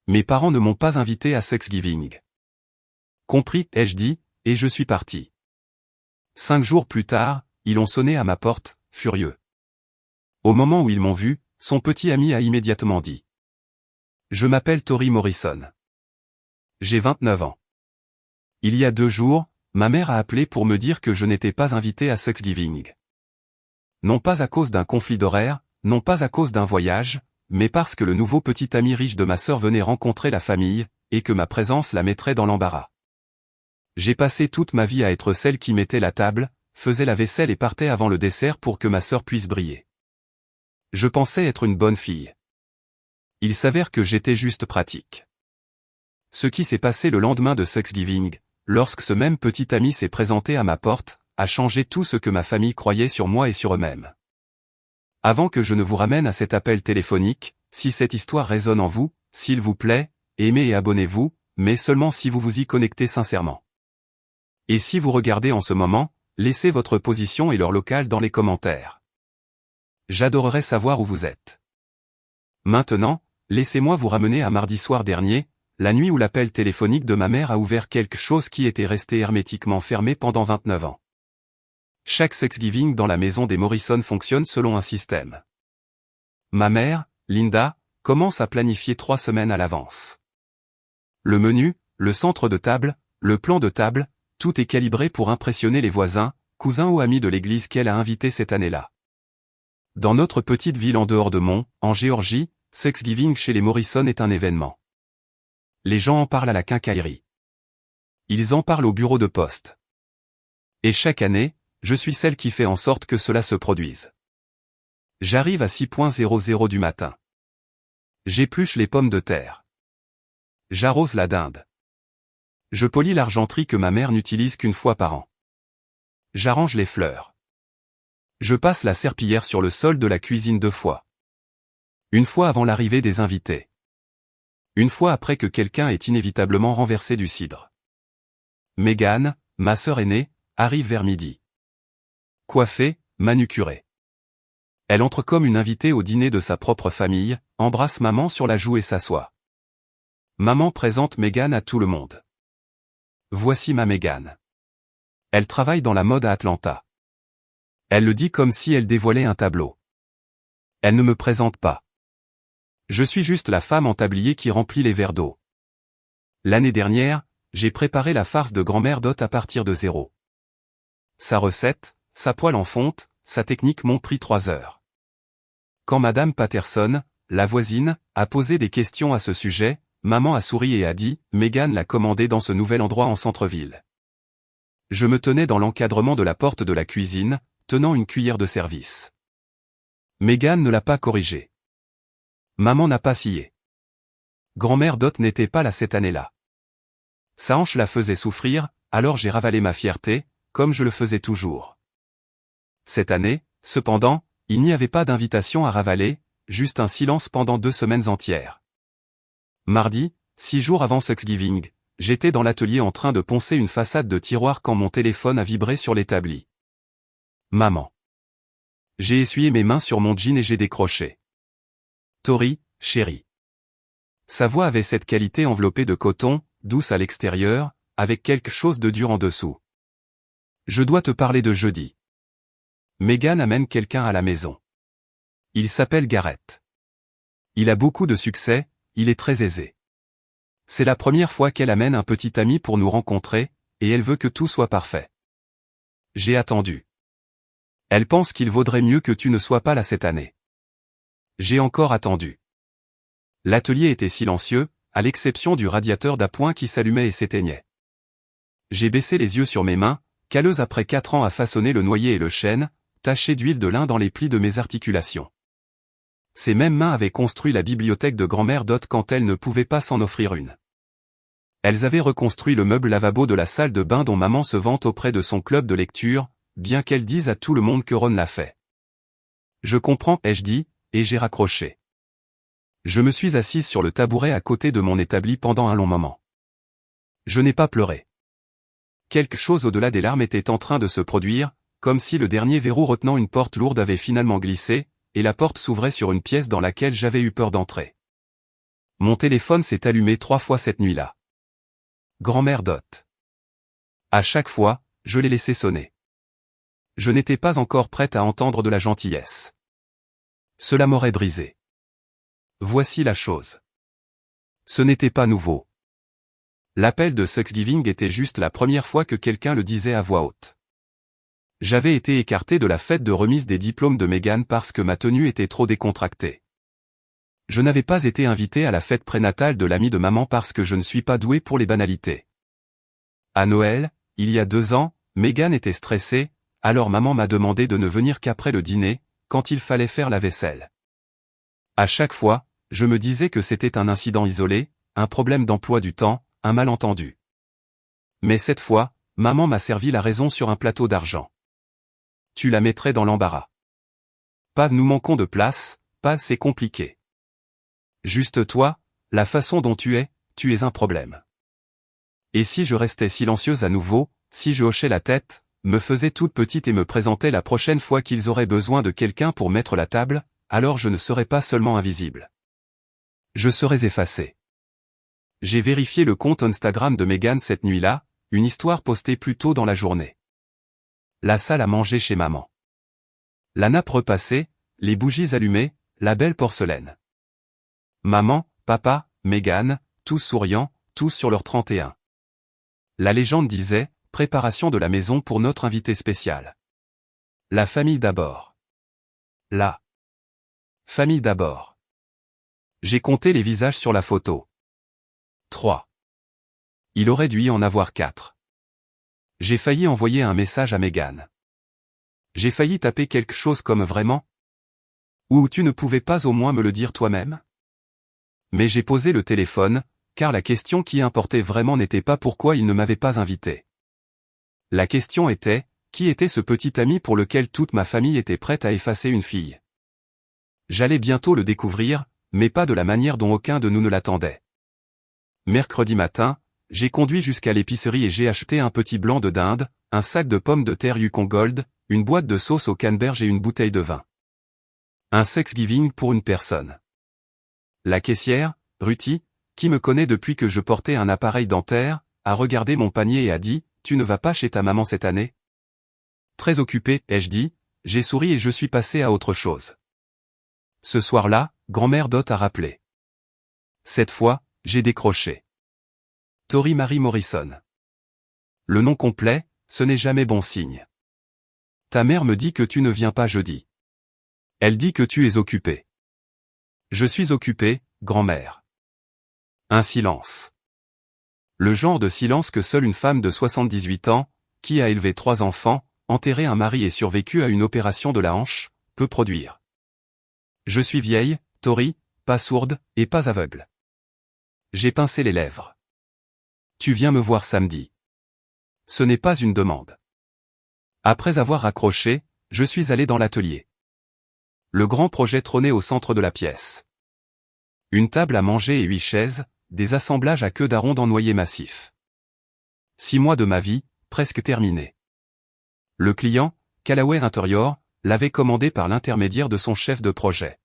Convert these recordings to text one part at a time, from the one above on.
Mes parents ne m'ont pas invité à Thanksgiving. Compris, ai-je dit, et je suis parti. 5 jours plus tard, ils ont sonné à ma porte, furieux. Au moment où ils m'ont vu, son petit ami a immédiatement dit. Je m'appelle Tori Morrison. J'ai 29 ans. Il y a 2 jours, ma mère a appelé pour me dire que je n'étais pas invité à Thanksgiving. Non pas à cause d'un conflit d'horaire, non pas à cause d'un voyage, mais parce que le nouveau petit ami riche de ma sœur venait rencontrer la famille, et que ma présence la mettrait dans l'embarras. J'ai passé toute ma vie à être celle qui mettait la table, faisait la vaisselle et partait avant le dessert pour que ma sœur puisse briller. Je pensais être une bonne fille. Il s'avère que j'étais juste pratique. Ce qui s'est passé le lendemain de Thanksgiving, lorsque ce même petit ami s'est présenté à ma porte, a changé tout ce que ma famille croyait sur moi et sur eux-mêmes. Avant que je ne vous ramène à cet appel téléphonique, si cette histoire résonne en vous, s'il vous plaît, aimez et abonnez-vous, mais seulement si vous vous y connectez sincèrement. Et si vous regardez en ce moment, laissez votre position et leur local dans les commentaires. J'adorerais savoir où vous êtes. Maintenant, laissez-moi vous ramener à mardi soir dernier, la nuit où l'appel téléphonique de ma mère a ouvert quelque chose qui était resté hermétiquement fermé pendant 29 ans. Chaque Thanksgiving dans la maison des Morrison fonctionne selon un système. Ma mère, Linda, commence à planifier 3 semaines à l'avance. Le menu, le centre de table, le plan de table, tout est calibré pour impressionner les voisins, cousins ou amis de l'église qu'elle a invités cette année-là. Dans notre petite ville en dehors de Mont, en Géorgie, Thanksgiving chez les Morrison est un événement. Les gens en parlent à la quincaillerie. Ils en parlent au bureau de poste. Et chaque année, je suis celle qui fait en sorte que cela se produise. J'arrive à 6h00 du matin. J'épluche les pommes de terre. J'arrose la dinde. Je polis l'argenterie que ma mère n'utilise qu'une fois par an. J'arrange les fleurs. Je passe la serpillière sur le sol de la cuisine 2 fois. Une fois avant l'arrivée des invités. Une fois après que quelqu'un ait inévitablement renversé du cidre. Megan, ma sœur aînée, arrive vers midi. Coiffée, manucurée. Elle entre comme une invitée au dîner de sa propre famille, embrasse maman sur la joue et s'assoit. Maman présente Megan à tout le monde. Voici ma Megan. Elle travaille dans la mode à Atlanta. Elle le dit comme si elle dévoilait un tableau. Elle ne me présente pas. Je suis juste la femme en tablier qui remplit les verres d'eau. L'année dernière, j'ai préparé la farce de grand-mère Dot à partir de 0. Sa recette, sa poêle en fonte, sa technique m'ont pris 3 heures. Quand Madame Patterson, la voisine, a posé des questions à ce sujet, maman a souri et a dit « Megan l'a commandé dans ce nouvel endroit en centre-ville ». Je me tenais dans l'encadrement de la porte de la cuisine, tenant une cuillère de service. Megan ne l'a pas corrigé. Maman n'a pas scié. Grand-mère Dot n'était pas là cette année-là. Sa hanche la faisait souffrir, alors j'ai ravalé ma fierté, comme je le faisais toujours. Cette année, cependant, il n'y avait pas d'invitation à ravaler, juste un silence pendant 2 semaines entières. Mardi, 6 jours avant Thanksgiving, j'étais dans l'atelier en train de poncer une façade de tiroir quand mon téléphone a vibré sur l'établi. Maman. J'ai essuyé mes mains sur mon jean et j'ai décroché. Tori, chérie. Sa voix avait cette qualité enveloppée de coton, douce à l'extérieur, avec quelque chose de dur en dessous. Je dois te parler de jeudi. Megan amène quelqu'un à la maison. Il s'appelle Garrett. Il a beaucoup de succès, il est très aisé. C'est la première fois qu'elle amène un petit ami pour nous rencontrer, et elle veut que tout soit parfait. J'ai attendu. Elle pense qu'il vaudrait mieux que tu ne sois pas là cette année. J'ai encore attendu. L'atelier était silencieux, à l'exception du radiateur d'appoint qui s'allumait et s'éteignait. J'ai baissé les yeux sur mes mains, calleuse après 4 ans à façonner le noyer et le chêne, tachées d'huile de lin dans les plis de mes articulations. Ces mêmes mains avaient construit la bibliothèque de grand-mère Dot quand elle ne pouvait pas s'en offrir une. Elles avaient reconstruit le meuble lavabo de la salle de bain dont maman se vante auprès de son club de lecture, bien qu'elle dise à tout le monde que Ron l'a fait. Je comprends, ai-je dit, et j'ai raccroché. Je me suis assise sur le tabouret à côté de mon établi pendant un long moment. Je n'ai pas pleuré. Quelque chose au-delà des larmes était en train de se produire, comme si le dernier verrou retenant une porte lourde avait finalement glissé, et la porte s'ouvrait sur une pièce dans laquelle j'avais eu peur d'entrer. Mon téléphone s'est allumé 3 fois cette nuit-là. Grand-mère Dot. À chaque fois, je l'ai laissé sonner. Je n'étais pas encore prête à entendre de la gentillesse. Cela m'aurait brisé. Voici la chose. Ce n'était pas nouveau. L'appel de Thanksgiving était juste la première fois que quelqu'un le disait à voix haute. J'avais été écarté de la fête de remise des diplômes de Meghan parce que ma tenue était trop décontractée. Je n'avais pas été invité à la fête prénatale de l'ami de maman parce que je ne suis pas doué pour les banalités. À Noël, il y a 2 ans, Meghan était stressée, alors maman m'a demandé de ne venir qu'après le dîner, quand il fallait faire la vaisselle. À chaque fois, je me disais que c'était un incident isolé, un problème d'emploi du temps, un malentendu. Mais cette fois, maman m'a servi la raison sur un plateau d'argent. Tu la mettrais dans l'embarras. Pas nous manquons de place, pas c'est compliqué. Juste toi, la façon dont tu es un problème. Et si je restais silencieuse à nouveau, si je hochais la tête, me faisais toute petite et me présentais la prochaine fois qu'ils auraient besoin de quelqu'un pour mettre la table, alors je ne serais pas seulement invisible. Je serais effacé. J'ai vérifié le compte Instagram de Meghan cette nuit-là, une histoire postée plus tôt dans la journée. La salle à manger chez maman. La nappe repassée, les bougies allumées, la belle porcelaine. Maman, papa, Meghan, tous souriants, tous sur leur 31. La légende disait, préparation de la maison pour notre invité spécial. La famille d'abord. La famille d'abord. J'ai compté les visages sur la photo. 3. Il aurait dû y en avoir 4. J'ai failli envoyer un message à Meghan. J'ai failli taper quelque chose comme vraiment. Ou tu ne pouvais pas au moins me le dire toi-même? Mais j'ai posé le téléphone, car la question qui importait vraiment n'était pas pourquoi il ne m'avait pas invité. La question était, qui était ce petit ami pour lequel toute ma famille était prête à effacer une fille? J'allais bientôt le découvrir, mais pas de la manière dont aucun de nous ne l'attendait. Mercredi matin, j'ai conduit jusqu'à l'épicerie et j'ai acheté un petit blanc de dinde, un sac de pommes de terre Yukon Gold, une boîte de sauce au canneberge et une bouteille de vin. Un Thanksgiving pour une personne. La caissière, Ruthie, qui me connaît depuis que je portais un appareil dentaire, a regardé mon panier et a dit, « Tu ne vas pas chez ta maman cette année ?» Très occupé, ai-je dit, j'ai souri et je suis passé à autre chose. Ce soir-là, grand-mère Dot a rappelé. Cette fois, j'ai décroché. Tori Marie Morrison. Le nom complet, ce n'est jamais bon signe. Ta mère me dit que tu ne viens pas jeudi. Elle dit que tu es occupé. Je suis occupé, grand-mère. Un silence. Le genre de silence que seule une femme de 78 ans, qui a élevé 3 enfants, enterré un mari et survécu à une opération de la hanche, peut produire. Je suis vieille, Tori, pas sourde, et pas aveugle. J'ai pincé les lèvres. Tu viens me voir samedi. Ce n'est pas une demande. Après avoir raccroché, je suis allé dans l'atelier. Le grand projet trônait au centre de la pièce. Une table à manger et 8 chaises, des assemblages à queue d'aronde en noyer massif. 6 mois de ma vie, presque terminés. Le client, Callaway Interior, l'avait commandé par l'intermédiaire de son chef de projet.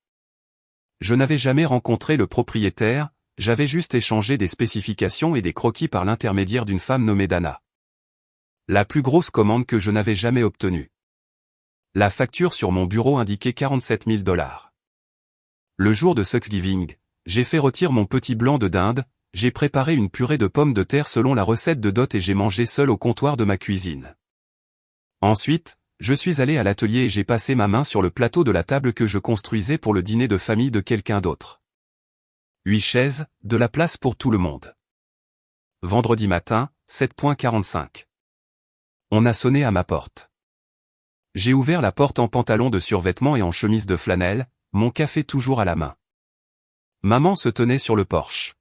Je n'avais jamais rencontré le propriétaire, j'avais juste échangé des spécifications et des croquis par l'intermédiaire d'une femme nommée Dana. La plus grosse commande que je n'avais jamais obtenue. La facture sur mon bureau indiquait 47 000 $. Le jour de Thanksgiving, j'ai fait rôtir mon petit blanc de dinde, j'ai préparé une purée de pommes de terre selon la recette de Dot et j'ai mangé seul au comptoir de ma cuisine. Ensuite, je suis allé à l'atelier et j'ai passé ma main sur le plateau de la table que je construisais pour le dîner de famille de quelqu'un d'autre. 8 chaises, de la place pour tout le monde. Vendredi matin, 7h45. On a sonné à ma porte. J'ai ouvert la porte en pantalon de survêtement et en chemise de flanelle, mon café toujours à la main. Maman se tenait sur le porche.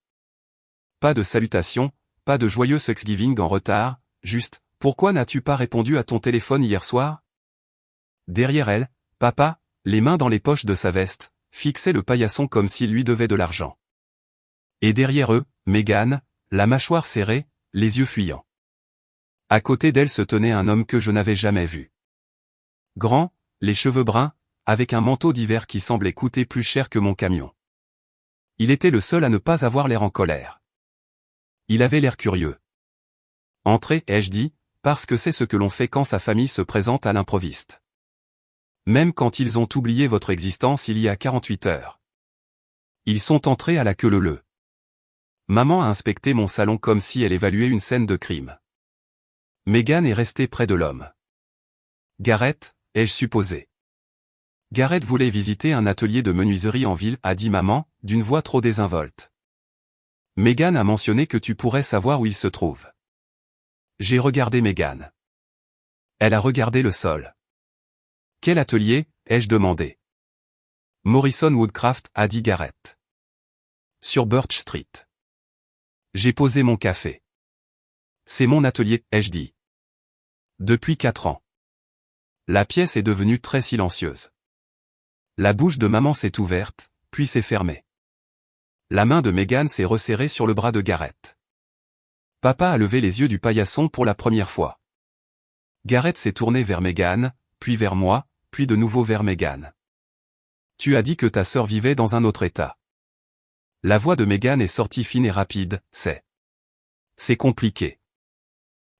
Pas de salutation, pas de joyeux Thanksgiving en retard, juste, pourquoi n'as-tu pas répondu à ton téléphone hier soir? Derrière elle, papa, les mains dans les poches de sa veste, fixait le paillasson comme s'il lui devait de l'argent. Et derrière eux, Meghan, la mâchoire serrée, les yeux fuyants. À côté d'elle se tenait un homme que je n'avais jamais vu. Grand, les cheveux bruns, avec un manteau d'hiver qui semblait coûter plus cher que mon camion. Il était le seul à ne pas avoir l'air en colère. Il avait l'air curieux. Entrez, ai-je dit, parce que c'est ce que l'on fait quand sa famille se présente à l'improviste. Même quand ils ont oublié votre existence il y a 48 heures. Ils sont entrés à la queue leu-leu. Maman a inspecté mon salon comme si elle évaluait une scène de crime. Meghan est restée près de l'homme. Gareth, ai-je supposé. Gareth voulait visiter un atelier de menuiserie en ville, a dit maman, d'une voix trop désinvolte. Meghan a mentionné que tu pourrais savoir où il se trouve. J'ai regardé Meghan. Elle a regardé le sol. Quel atelier, ai-je demandé. Morrison Woodcraft, a dit Gareth. Sur Birch Street. J'ai posé mon café. C'est mon atelier, ai-je dit. Depuis 4 ans. La pièce est devenue très silencieuse. La bouche de maman s'est ouverte, puis s'est fermée. La main de Meghan s'est resserrée sur le bras de Gareth. Papa a levé les yeux du paillasson pour la première fois. Gareth s'est tourné vers Meghan, puis vers moi, puis de nouveau vers Meghan. Tu as dit que ta sœur vivait dans un autre état. La voix de Meghan est sortie fine et rapide, c'est compliqué.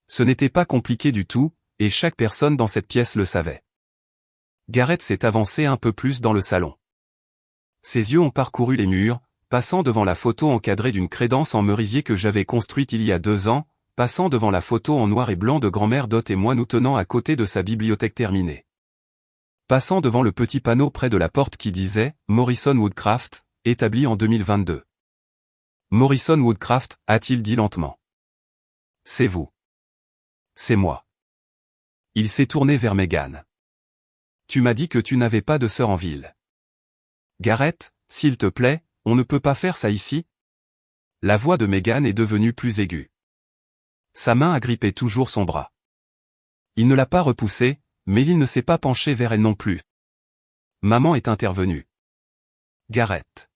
Ce n'était pas compliqué du tout, et chaque personne dans cette pièce le savait. Gareth s'est avancé un peu plus dans le salon. Ses yeux ont parcouru les murs, passant devant la photo encadrée d'une crédence en merisier que j'avais construite il y a 2 ans, passant devant la photo en noir et blanc de grand-mère Dot et moi nous tenant à côté de sa bibliothèque terminée. Passant devant le petit panneau près de la porte qui disait « Morrison Woodcraft », établi en 2022. « Morrison Woodcraft », a-t-il dit lentement. « C'est vous. C'est moi. » Il s'est tourné vers Meghan. « Tu m'as dit que tu n'avais pas de sœur en ville. » « Gareth, s'il te plaît, on ne peut pas faire ça ici ?» La voix de Meghan est devenue plus aiguë. Sa main agrippait toujours son bras. Il ne l'a pas repoussée, mais il ne s'est pas penché vers elle non plus. Maman est intervenue. « Gareth.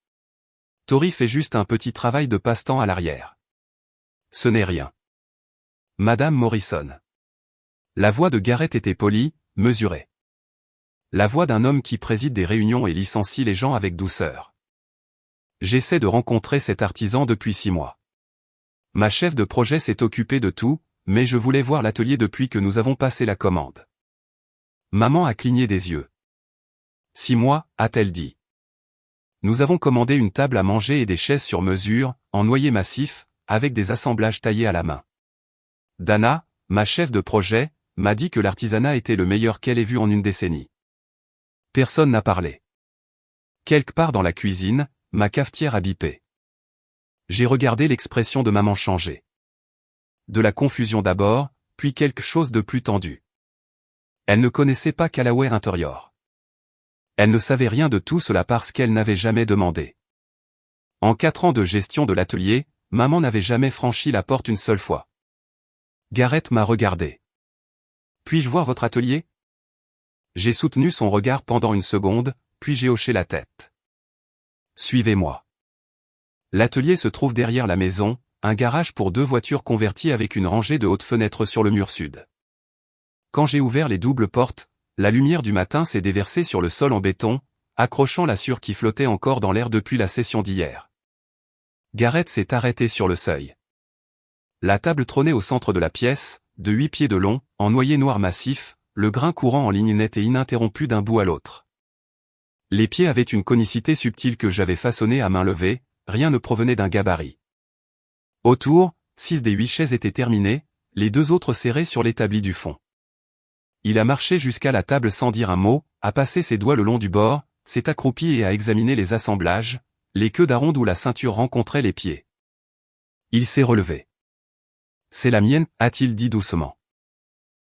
Tori fait juste un petit travail de passe-temps à l'arrière. Ce n'est rien. Madame Morrison. » La voix de Gareth était polie, mesurée. La voix d'un homme qui préside des réunions et licencie les gens avec douceur. J'essaie de rencontrer cet artisan depuis 6 mois. Ma chef de projet s'est occupée de tout, mais je voulais voir l'atelier depuis que nous avons passé la commande. Maman a cligné des yeux. 6 mois, a-t-elle dit. Nous avons commandé une table à manger et des chaises sur mesure, en noyer massif, avec des assemblages taillés à la main. Dana, ma chef de projet, m'a dit que l'artisanat était le meilleur qu'elle ait vu en une décennie. Personne n'a parlé. Quelque part dans la cuisine, ma cafetière a bipé. J'ai regardé l'expression de maman changer. De la confusion d'abord, puis quelque chose de plus tendu. Elle ne connaissait pas Callaway Interior. Elle ne savait rien de tout cela parce qu'elle n'avait jamais demandé. En 4 ans de gestion de l'atelier, maman n'avait jamais franchi la porte une seule fois. Gareth m'a regardé. Puis-je voir votre atelier ? J'ai soutenu son regard pendant une seconde, puis j'ai hoché la tête. Suivez-moi. L'atelier se trouve derrière la maison, un garage pour 2 voitures converti avec une rangée de hautes fenêtres sur le mur sud. Quand j'ai ouvert les doubles portes, la lumière du matin s'est déversée sur le sol en béton, accrochant la sueur qui flottait encore dans l'air depuis la session d'hier. Gareth s'est arrêté sur le seuil. La table trônait au centre de la pièce, de 8 pieds de long, en noyer noir massif, le grain courant en ligne nette et ininterrompue d'un bout à l'autre. Les pieds avaient une conicité subtile que j'avais façonnée à main levée, rien ne provenait d'un gabarit. Autour, 6 des 8 chaises étaient terminées, les 2 autres serrées sur l'établi du fond. Il a marché jusqu'à la table sans dire un mot, a passé ses doigts le long du bord, s'est accroupi et a examiné les assemblages, les queues d'aronde où la ceinture rencontrait les pieds. Il s'est relevé. « C'est la mienne », a-t-il dit doucement.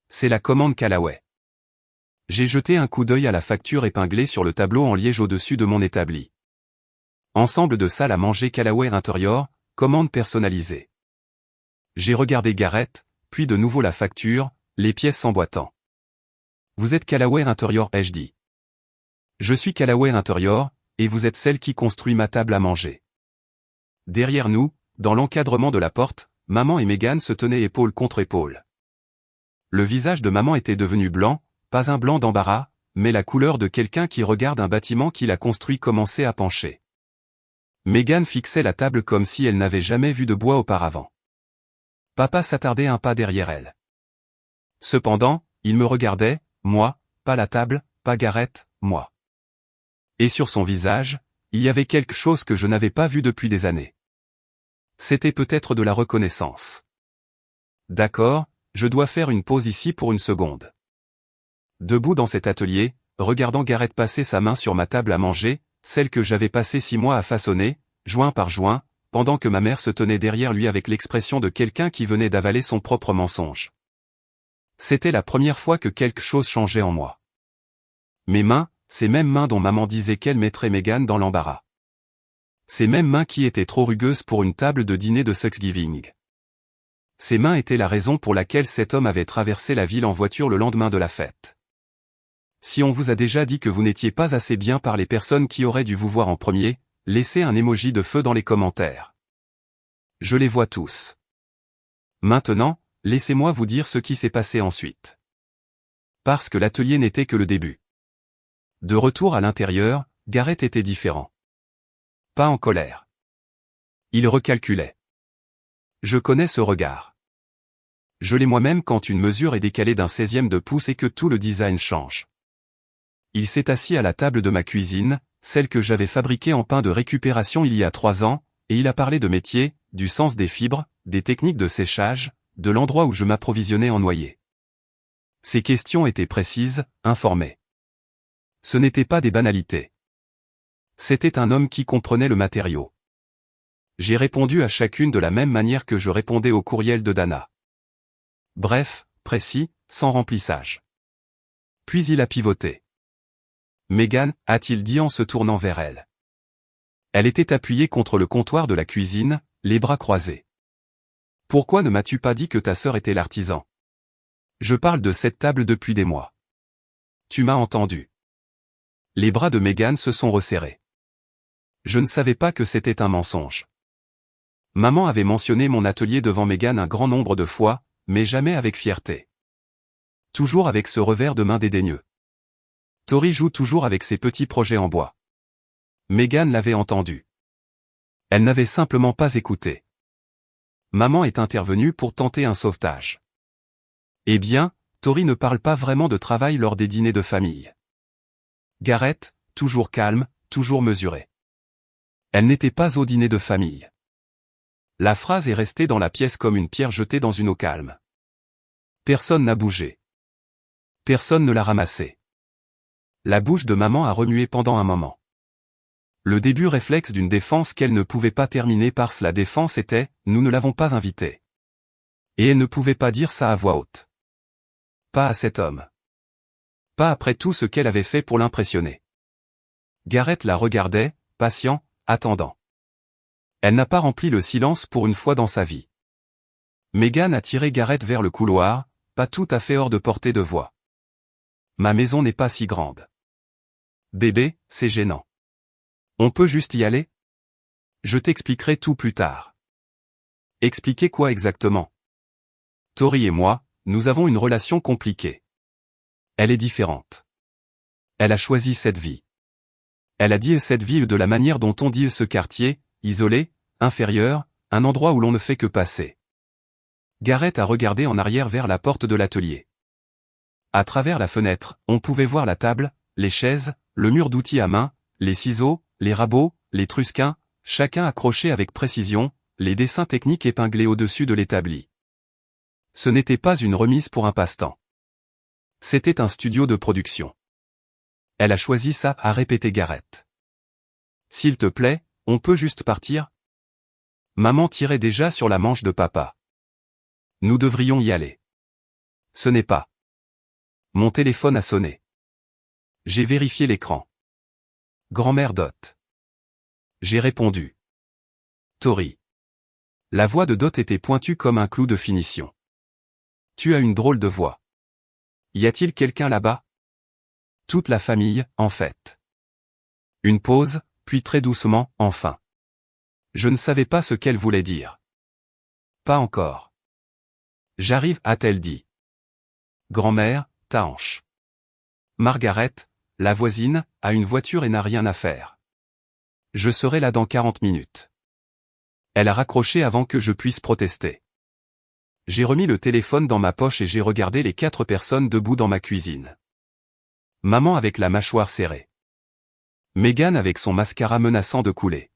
C'est la commande Callaway. J'ai jeté un coup d'œil à la facture épinglée sur le tableau en liège au-dessus de mon établi. Ensemble de salle à manger Callaway Interior, commande personnalisée. J'ai regardé Gareth, puis de nouveau la facture, les pièces s'emboîtant. Vous êtes Callaway Interior, ai-je dit. Je suis Callaway Interior, et vous êtes celle qui construit ma table à manger. Derrière nous, dans l'encadrement de la porte, maman et Meghan se tenaient épaule contre épaule. Le visage de maman était devenu blanc, pas un blanc d'embarras, mais la couleur de quelqu'un qui regarde un bâtiment qu'il a construit commencer à pencher. Megan fixait la table comme si elle n'avait jamais vu de bois auparavant. Papa s'attardait un pas derrière elle. Cependant, il me regardait, moi, pas la table, pas Gareth, moi. Et sur son visage, il y avait quelque chose que je n'avais pas vu depuis des années. C'était peut-être de la reconnaissance. D'accord, je dois faire une pause ici pour une seconde. Debout dans cet atelier, regardant Gareth passer sa main sur ma table à manger, celle que j'avais passé 6 mois à façonner, joint par joint, pendant que ma mère se tenait derrière lui avec l'expression de quelqu'un qui venait d'avaler son propre mensonge. C'était la première fois que quelque chose changeait en moi. Mes mains, ces mêmes mains dont maman disait qu'elle mettrait Megan dans l'embarras. Ces mêmes mains qui étaient trop rugueuses pour une table de dîner de Thanksgiving. Ces mains étaient la raison pour laquelle cet homme avait traversé la ville en voiture le lendemain de la fête. Si on vous a déjà dit que vous n'étiez pas assez bien par les personnes qui auraient dû vous voir en premier, laissez un emoji de feu dans les commentaires. Je les vois tous. Maintenant, laissez-moi vous dire ce qui s'est passé ensuite. Parce que l'atelier n'était que le début. De retour à l'intérieur, Gareth était différent. Pas en colère. Il recalculait. Je connais ce regard. Je l'ai moi-même quand une mesure est décalée d'un 16e de pouce et que tout le design change. Il s'est assis à la table de ma cuisine, celle que j'avais fabriquée en pain de récupération il y a 3 ans, et il a parlé de métier, du sens des fibres, des techniques de séchage, de l'endroit où je m'approvisionnais en noyer. Ces questions étaient précises, informées. Ce n'étaient pas des banalités. C'était un homme qui comprenait le matériau. J'ai répondu à chacune de la même manière que je répondais au courriel de Dana. Bref, précis, sans remplissage. Puis il a pivoté. Megan, a-t-il dit en se tournant vers elle. Elle était appuyée contre le comptoir de la cuisine, les bras croisés. Pourquoi ne m'as-tu pas dit que ta sœur était l'artisan? Je parle de cette table depuis des mois. Tu m'as entendu. Les bras de Megan se sont resserrés. Je ne savais pas que c'était un mensonge. Maman avait mentionné mon atelier devant Megan un grand nombre de fois, mais jamais avec fierté. Toujours avec ce revers de main dédaigneux. Tori joue toujours avec ses petits projets en bois. Megan l'avait entendu. Elle n'avait simplement pas écouté. Maman est intervenue pour tenter un sauvetage. Eh bien, Tori ne parle pas vraiment de travail lors des dîners de famille. Gareth, toujours calme, toujours mesuré. Elle n'était pas au dîner de famille. La phrase est restée dans la pièce comme une pierre jetée dans une eau calme. Personne n'a bougé. Personne ne l'a ramassée. La bouche de maman a remué pendant un moment. Le début réflexe d'une défense qu'elle ne pouvait pas terminer parce que la défense était « nous ne l'avons pas invité ». Et elle ne pouvait pas dire ça à voix haute. Pas à cet homme. Pas après tout ce qu'elle avait fait pour l'impressionner. Gareth la regardait, patient, attendant. Elle n'a pas rempli le silence pour une fois dans sa vie. Megan a tiré Gareth vers le couloir, pas tout à fait hors de portée de voix. Ma maison n'est pas si grande. Bébé, c'est gênant. On peut juste y aller? Je t'expliquerai tout plus tard. Expliquer quoi exactement? Tori et moi, nous avons une relation compliquée. Elle est différente. Elle a choisi cette vie. Elle a dit cette vie de la manière dont on dit ce quartier, isolé, inférieur, un endroit où l'on ne fait que passer. Gareth a regardé en arrière vers la porte de l'atelier. À travers la fenêtre, on pouvait voir la table, les chaises, le mur d'outils à main, les ciseaux, les rabots, les trusquins, chacun accroché avec précision, les dessins techniques épinglés au-dessus de l'établi. Ce n'était pas une remise pour un passe-temps. C'était un studio de production. Elle a choisi ça, a répété Gareth. S'il te plaît, on peut juste partir? Maman tirait déjà sur la manche de papa. Nous devrions y aller. Ce n'est pas. Mon téléphone a sonné. J'ai vérifié l'écran. Grand-mère Dot. J'ai répondu. Tori. La voix de Dot était pointue comme un clou de finition. Tu as une drôle de voix. Y a-t-il quelqu'un là-bas? Toute la famille, en fait. Une pause, puis très doucement, enfin. Je ne savais pas ce qu'elle voulait dire. Pas encore. J'arrive, a-t-elle dit. Grand-mère, ta hanche. Margaret, la voisine, a une voiture et n'a rien à faire. Je serai là dans 40 minutes. Elle a raccroché avant que je puisse protester. J'ai remis le téléphone dans ma poche et j'ai regardé les 4 personnes debout dans ma cuisine. Maman avec la mâchoire serrée. Megan avec son mascara menaçant de couler.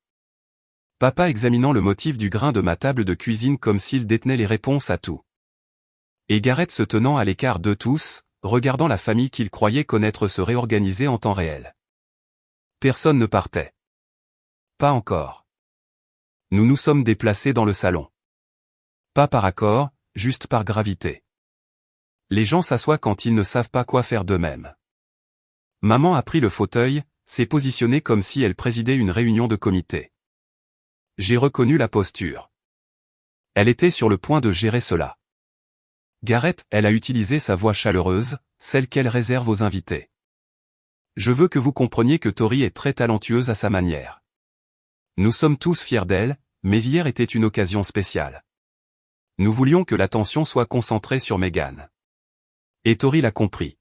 Papa examinant le motif du grain de ma table de cuisine comme s'il détenait les réponses à tout. Et Gareth se tenant à l'écart d'eux tous, regardant la famille qu'il croyait connaître se réorganiser en temps réel. Personne ne partait. Pas encore. Nous nous sommes déplacés dans le salon. Pas par accord, juste par gravité. Les gens s'assoient quand ils ne savent pas quoi faire d'eux-mêmes. Maman a pris le fauteuil, s'est positionnée comme si elle présidait une réunion de comité. J'ai reconnu la posture. Elle était sur le point de gérer cela. Gareth, elle a utilisé sa voix chaleureuse, celle qu'elle réserve aux invités. Je veux que vous compreniez que Tori est très talentueuse à sa manière. Nous sommes tous fiers d'elle, mais hier était une occasion spéciale. Nous voulions que l'attention soit concentrée sur Megan. Et Tori l'a compris.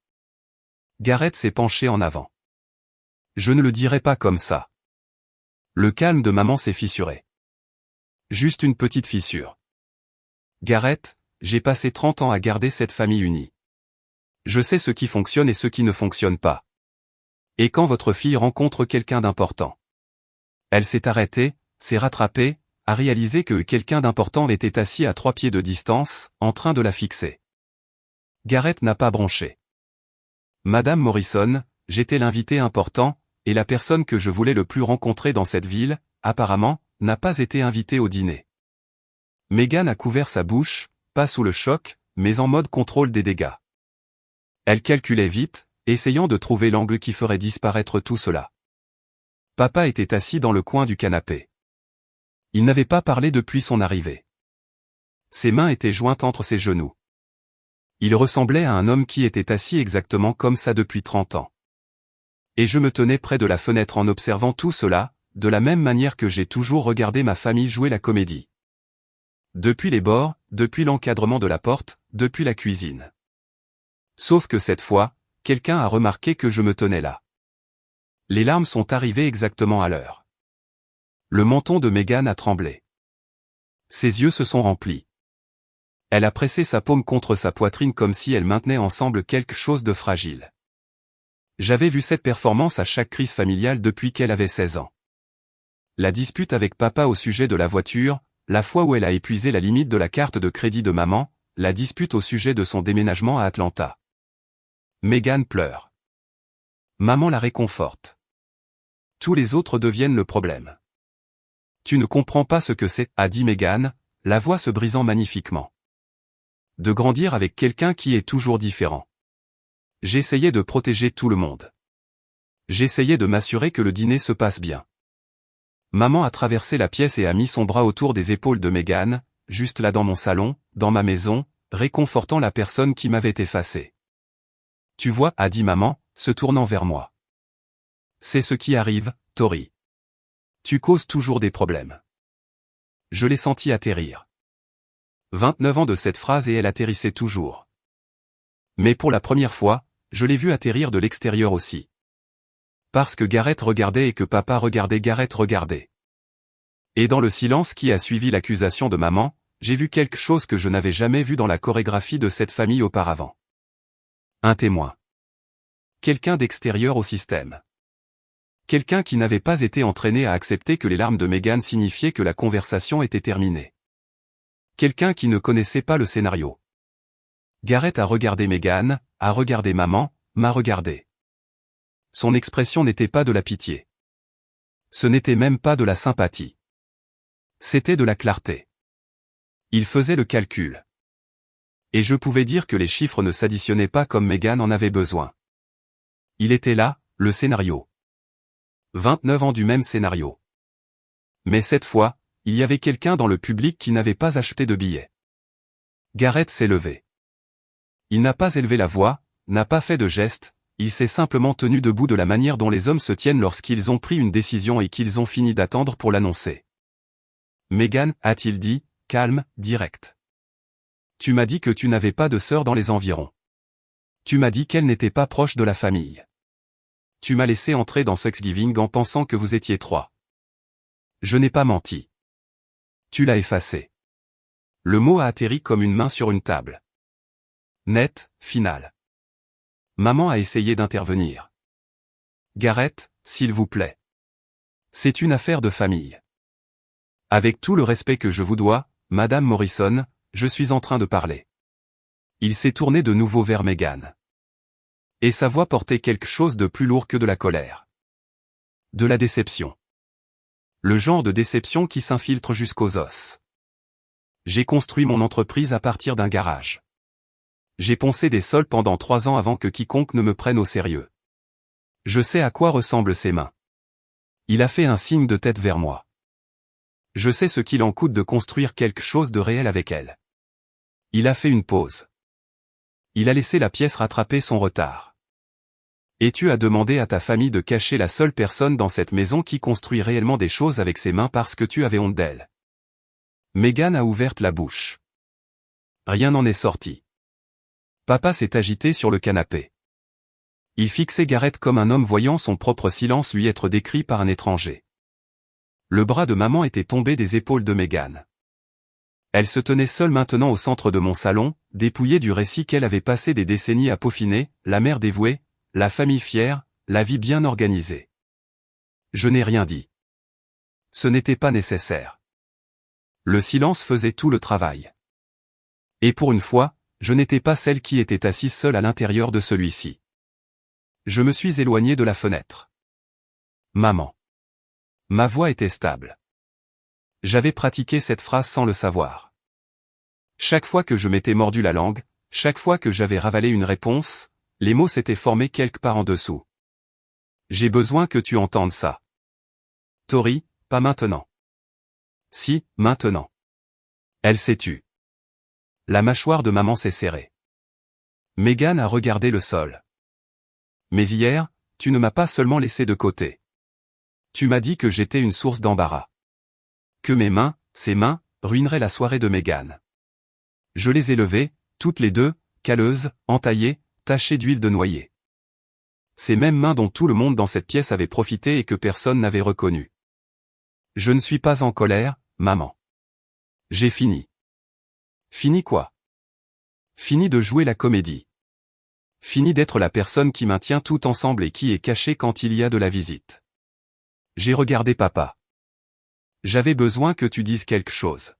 Gareth s'est penché en avant. Je ne le dirai pas comme ça. Le calme de maman s'est fissuré. Juste une petite fissure. Gareth, j'ai passé 30 ans à garder cette famille unie. Je sais ce qui fonctionne et ce qui ne fonctionne pas. Et quand votre fille rencontre quelqu'un d'important, elle s'est arrêtée, s'est rattrapée, a réalisé que quelqu'un d'important était assis à 3 pieds de distance, en train de la fixer. Gareth n'a pas bronché. Madame Morrison, j'étais l'invité important, et la personne que je voulais le plus rencontrer dans cette ville, apparemment, n'a pas été invitée au dîner. Megan a couvert sa bouche, pas sous le choc, mais en mode contrôle des dégâts. Elle calculait vite, essayant de trouver l'angle qui ferait disparaître tout cela. Papa était assis dans le coin du canapé. Il n'avait pas parlé depuis son arrivée. Ses mains étaient jointes entre ses genoux. Il ressemblait à un homme qui était assis exactement comme ça depuis 30 ans. Et je me tenais près de la fenêtre en observant tout cela, de la même manière que j'ai toujours regardé ma famille jouer la comédie. Depuis les bords, depuis l'encadrement de la porte, depuis la cuisine. Sauf que cette fois, quelqu'un a remarqué que je me tenais là. Les larmes sont arrivées exactement à l'heure. Le menton de Megan a tremblé. Ses yeux se sont remplis. Elle a pressé sa paume contre sa poitrine comme si elle maintenait ensemble quelque chose de fragile. J'avais vu cette performance à chaque crise familiale depuis qu'elle avait 16 ans. La dispute avec papa au sujet de la voiture, la fois où elle a épuisé la limite de la carte de crédit de maman, la dispute au sujet de son déménagement à Atlanta. Megan pleure. Maman la réconforte. Tous les autres deviennent le problème. Tu ne comprends pas ce que c'est, a dit Megan, la voix se brisant magnifiquement. De grandir avec quelqu'un qui est toujours différent. J'essayais de protéger tout le monde. J'essayais de m'assurer que le dîner se passe bien. Maman a traversé la pièce et a mis son bras autour des épaules de Megan, juste là dans mon salon, dans ma maison, réconfortant la personne qui m'avait effacé. Tu vois, a dit maman, se tournant vers moi. C'est ce qui arrive, Tori. Tu causes toujours des problèmes. Je l'ai senti atterrir. 29 ans de cette phrase et elle atterrissait toujours. Mais pour la première fois, je l'ai vue atterrir de l'extérieur aussi. Parce que Gareth regardait et que papa regardait Gareth regardait. Et dans le silence qui a suivi l'accusation de maman, j'ai vu quelque chose que je n'avais jamais vu dans la chorégraphie de cette famille auparavant. Un témoin. Quelqu'un d'extérieur au système. Quelqu'un qui n'avait pas été entraîné à accepter que les larmes de Megan signifiaient que la conversation était terminée. Quelqu'un qui ne connaissait pas le scénario. Gareth a regardé Megan, a regardé maman, m'a regardé. Son expression n'était pas de la pitié. Ce n'était même pas de la sympathie. C'était de la clarté. Il faisait le calcul. Et je pouvais dire que les chiffres ne s'additionnaient pas comme Megan en avait besoin. Il était là, le scénario. 29 ans du même scénario. Mais cette fois, il y avait quelqu'un dans le public qui n'avait pas acheté de billets. Gareth s'est levé. Il n'a pas élevé la voix, n'a pas fait de geste, il s'est simplement tenu debout de la manière dont les hommes se tiennent lorsqu'ils ont pris une décision et qu'ils ont fini d'attendre pour l'annoncer. Megan, a-t-il dit, calme, direct. Tu m'as dit que tu n'avais pas de sœur dans les environs. Tu m'as dit qu'elle n'était pas proche de la famille. Tu m'as laissé entrer dans Thanksgiving en pensant que vous étiez 3. Je n'ai pas menti. Tu l'as effacé. Le mot a atterri comme une main sur une table. Net, final. Maman a essayé d'intervenir. Gareth, s'il vous plaît. C'est une affaire de famille. Avec tout le respect que je vous dois, Madame Morrison, je suis en train de parler. Il s'est tourné de nouveau vers Meghan. Et sa voix portait quelque chose de plus lourd que de la colère. De la déception. Le genre de déception qui s'infiltre jusqu'aux os. J'ai construit mon entreprise à partir d'un garage. J'ai poncé des sols pendant 3 ans avant que quiconque ne me prenne au sérieux. Je sais à quoi ressemblent ses mains. Il a fait un signe de tête vers moi. Je sais ce qu'il en coûte de construire quelque chose de réel avec elle. Il a fait une pause. Il a laissé la pièce rattraper son retard. Et tu as demandé à ta famille de cacher la seule personne dans cette maison qui construit réellement des choses avec ses mains parce que tu avais honte d'elle. Meghan a ouvert la bouche. Rien n'en est sorti. Papa s'est agité sur le canapé. Il fixait Gareth comme un homme voyant son propre silence lui être décrit par un étranger. Le bras de maman était tombé des épaules de Meghan. Elle se tenait seule maintenant au centre de mon salon, dépouillée du récit qu'elle avait passé des décennies à peaufiner, la mère dévouée, la famille fière, la vie bien organisée. Je n'ai rien dit. Ce n'était pas nécessaire. Le silence faisait tout le travail. Et pour une fois, je n'étais pas celle qui était assise seule à l'intérieur de celui-ci. Je me suis éloigné de la fenêtre. Maman. Ma voix était stable. J'avais pratiqué cette phrase sans le savoir. Chaque fois que je m'étais mordu la langue, chaque fois que j'avais ravalé une réponse, les mots s'étaient formés quelque part en dessous. J'ai besoin que tu entendes ça. Tori, pas maintenant. Si, maintenant. Elle s'est tue. La mâchoire de maman s'est serrée. Meghan a regardé le sol. Mais hier, tu ne m'as pas seulement laissé de côté. Tu m'as dit que j'étais une source d'embarras. Que mes mains, ses mains, ruineraient la soirée de Meghan. Je les ai levées, toutes les deux, calleuses, entaillées, tachées d'huile de noyer. Ces mêmes mains dont tout le monde dans cette pièce avait profité et que personne n'avait reconnu. Je ne suis pas en colère, maman. J'ai fini. Fini quoi? Fini de jouer la comédie. Fini d'être la personne qui maintient tout ensemble et qui est cachée quand il y a de la visite. J'ai regardé papa. J'avais besoin que tu dises quelque chose.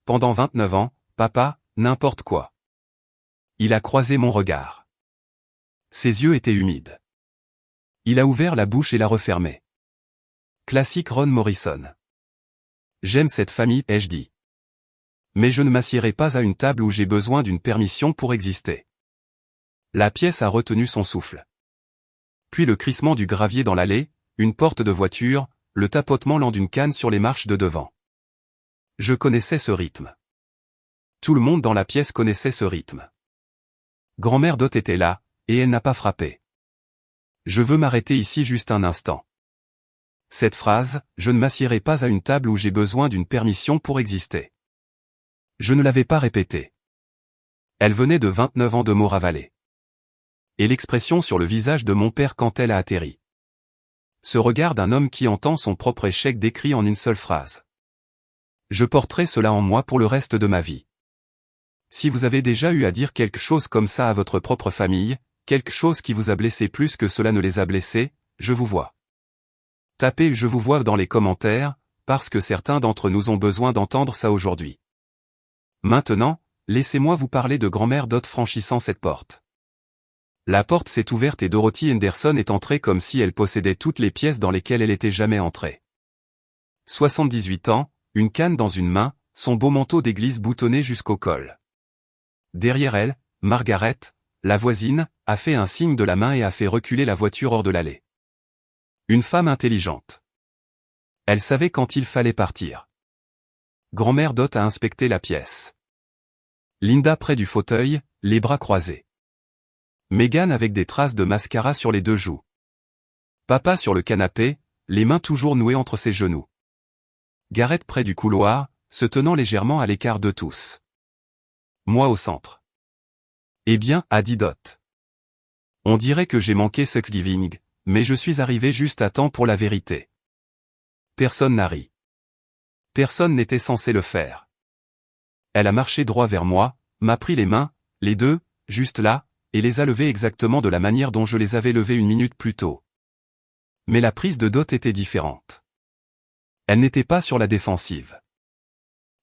Pendant 29 ans, papa, n'importe quoi. Il a croisé mon regard. Ses yeux étaient humides. Il a ouvert la bouche et l'a refermée. Classique Ron Morrison. J'aime cette famille, ai-je dit. Mais je ne m'assiérai pas à une table où j'ai besoin d'une permission pour exister. La pièce a retenu son souffle. Puis le crissement du gravier dans l'allée, une porte de voiture, le tapotement lent d'une canne sur les marches de devant. Je connaissais ce rythme. Tout le monde dans la pièce connaissait ce rythme. Grand-mère Dot était là, et elle n'a pas frappé. Je veux m'arrêter ici juste un instant. Cette phrase, je ne m'assiérai pas à une table où j'ai besoin d'une permission pour exister. Je ne l'avais pas répétée. Elle venait de 29 ans de mots ravalés. Et l'expression sur le visage de mon père quand elle a atterri. Ce regard d'un homme qui entend son propre échec décrit en une seule phrase. Je porterai cela en moi pour le reste de ma vie. Si vous avez déjà eu à dire quelque chose comme ça à votre propre famille, quelque chose qui vous a blessé plus que cela ne les a blessés, je vous vois. Tapez « je vous vois » dans les commentaires, parce que certains d'entre nous ont besoin d'entendre ça aujourd'hui. Maintenant, laissez-moi vous parler de grand-mère Dot franchissant cette porte. La porte s'est ouverte et Dorothy Henderson est entrée comme si elle possédait toutes les pièces dans lesquelles elle était jamais entrée. 78 ans, une canne dans une main, son beau manteau d'église boutonné jusqu'au col. Derrière elle, Margaret, la voisine, a fait un signe de la main et a fait reculer la voiture hors de l'allée. Une femme intelligente. Elle savait quand il fallait partir. Grand-mère Dot a inspecté la pièce. Linda près du fauteuil, les bras croisés. Meghan avec des traces de mascara sur les 2 joues. Papa sur le canapé, les mains toujours nouées entre ses genoux. Gareth près du couloir, se tenant légèrement à l'écart de tous. Moi au centre. Eh bien, a dit Dot. On dirait que j'ai manqué Thanksgiving, mais je suis arrivé juste à temps pour la vérité. Personne n'a ri. Personne n'était censé le faire. Elle a marché droit vers moi, m'a pris les mains, les deux, juste là, et les a levées exactement de la manière dont je les avais levées une minute plus tôt. Mais la prise de Dot était différente. Elle n'était pas sur la défensive.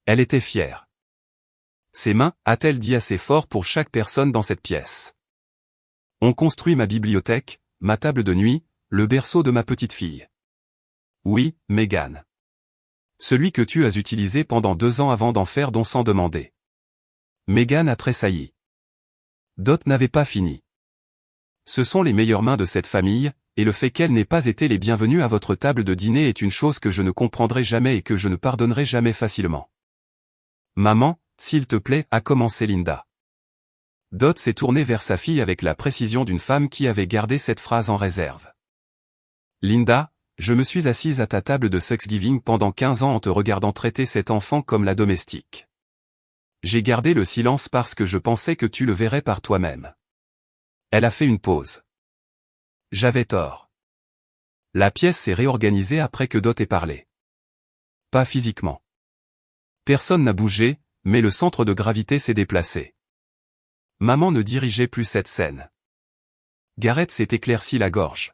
Elle était fière. Ses mains, a-t-elle dit assez fort pour chaque personne dans cette pièce. On construit ma bibliothèque, ma table de nuit, le berceau de ma petite fille. Oui, Megan. Celui que tu as utilisé pendant 2 ans avant d'en faire don sans demander. Megan a tressailli. Dot n'avait pas fini. Ce sont les meilleures mains de cette famille, et le fait qu'elle n'ait pas été les bienvenues à votre table de dîner est une chose que je ne comprendrai jamais et que je ne pardonnerai jamais facilement. Maman, s'il te plaît, a commencé Linda. Dot s'est tournée vers sa fille avec la précision d'une femme qui avait gardé cette phrase en réserve. Linda, je me suis assise à ta table de Thanksgiving pendant 15 ans en te regardant traiter cet enfant comme la domestique. J'ai gardé le silence parce que je pensais que tu le verrais par toi-même. Elle a fait une pause. J'avais tort. La pièce s'est réorganisée après que Dot ait parlé. Pas physiquement. Personne n'a bougé, mais le centre de gravité s'est déplacé. Maman ne dirigeait plus cette scène. Garrett s'est éclairci la gorge.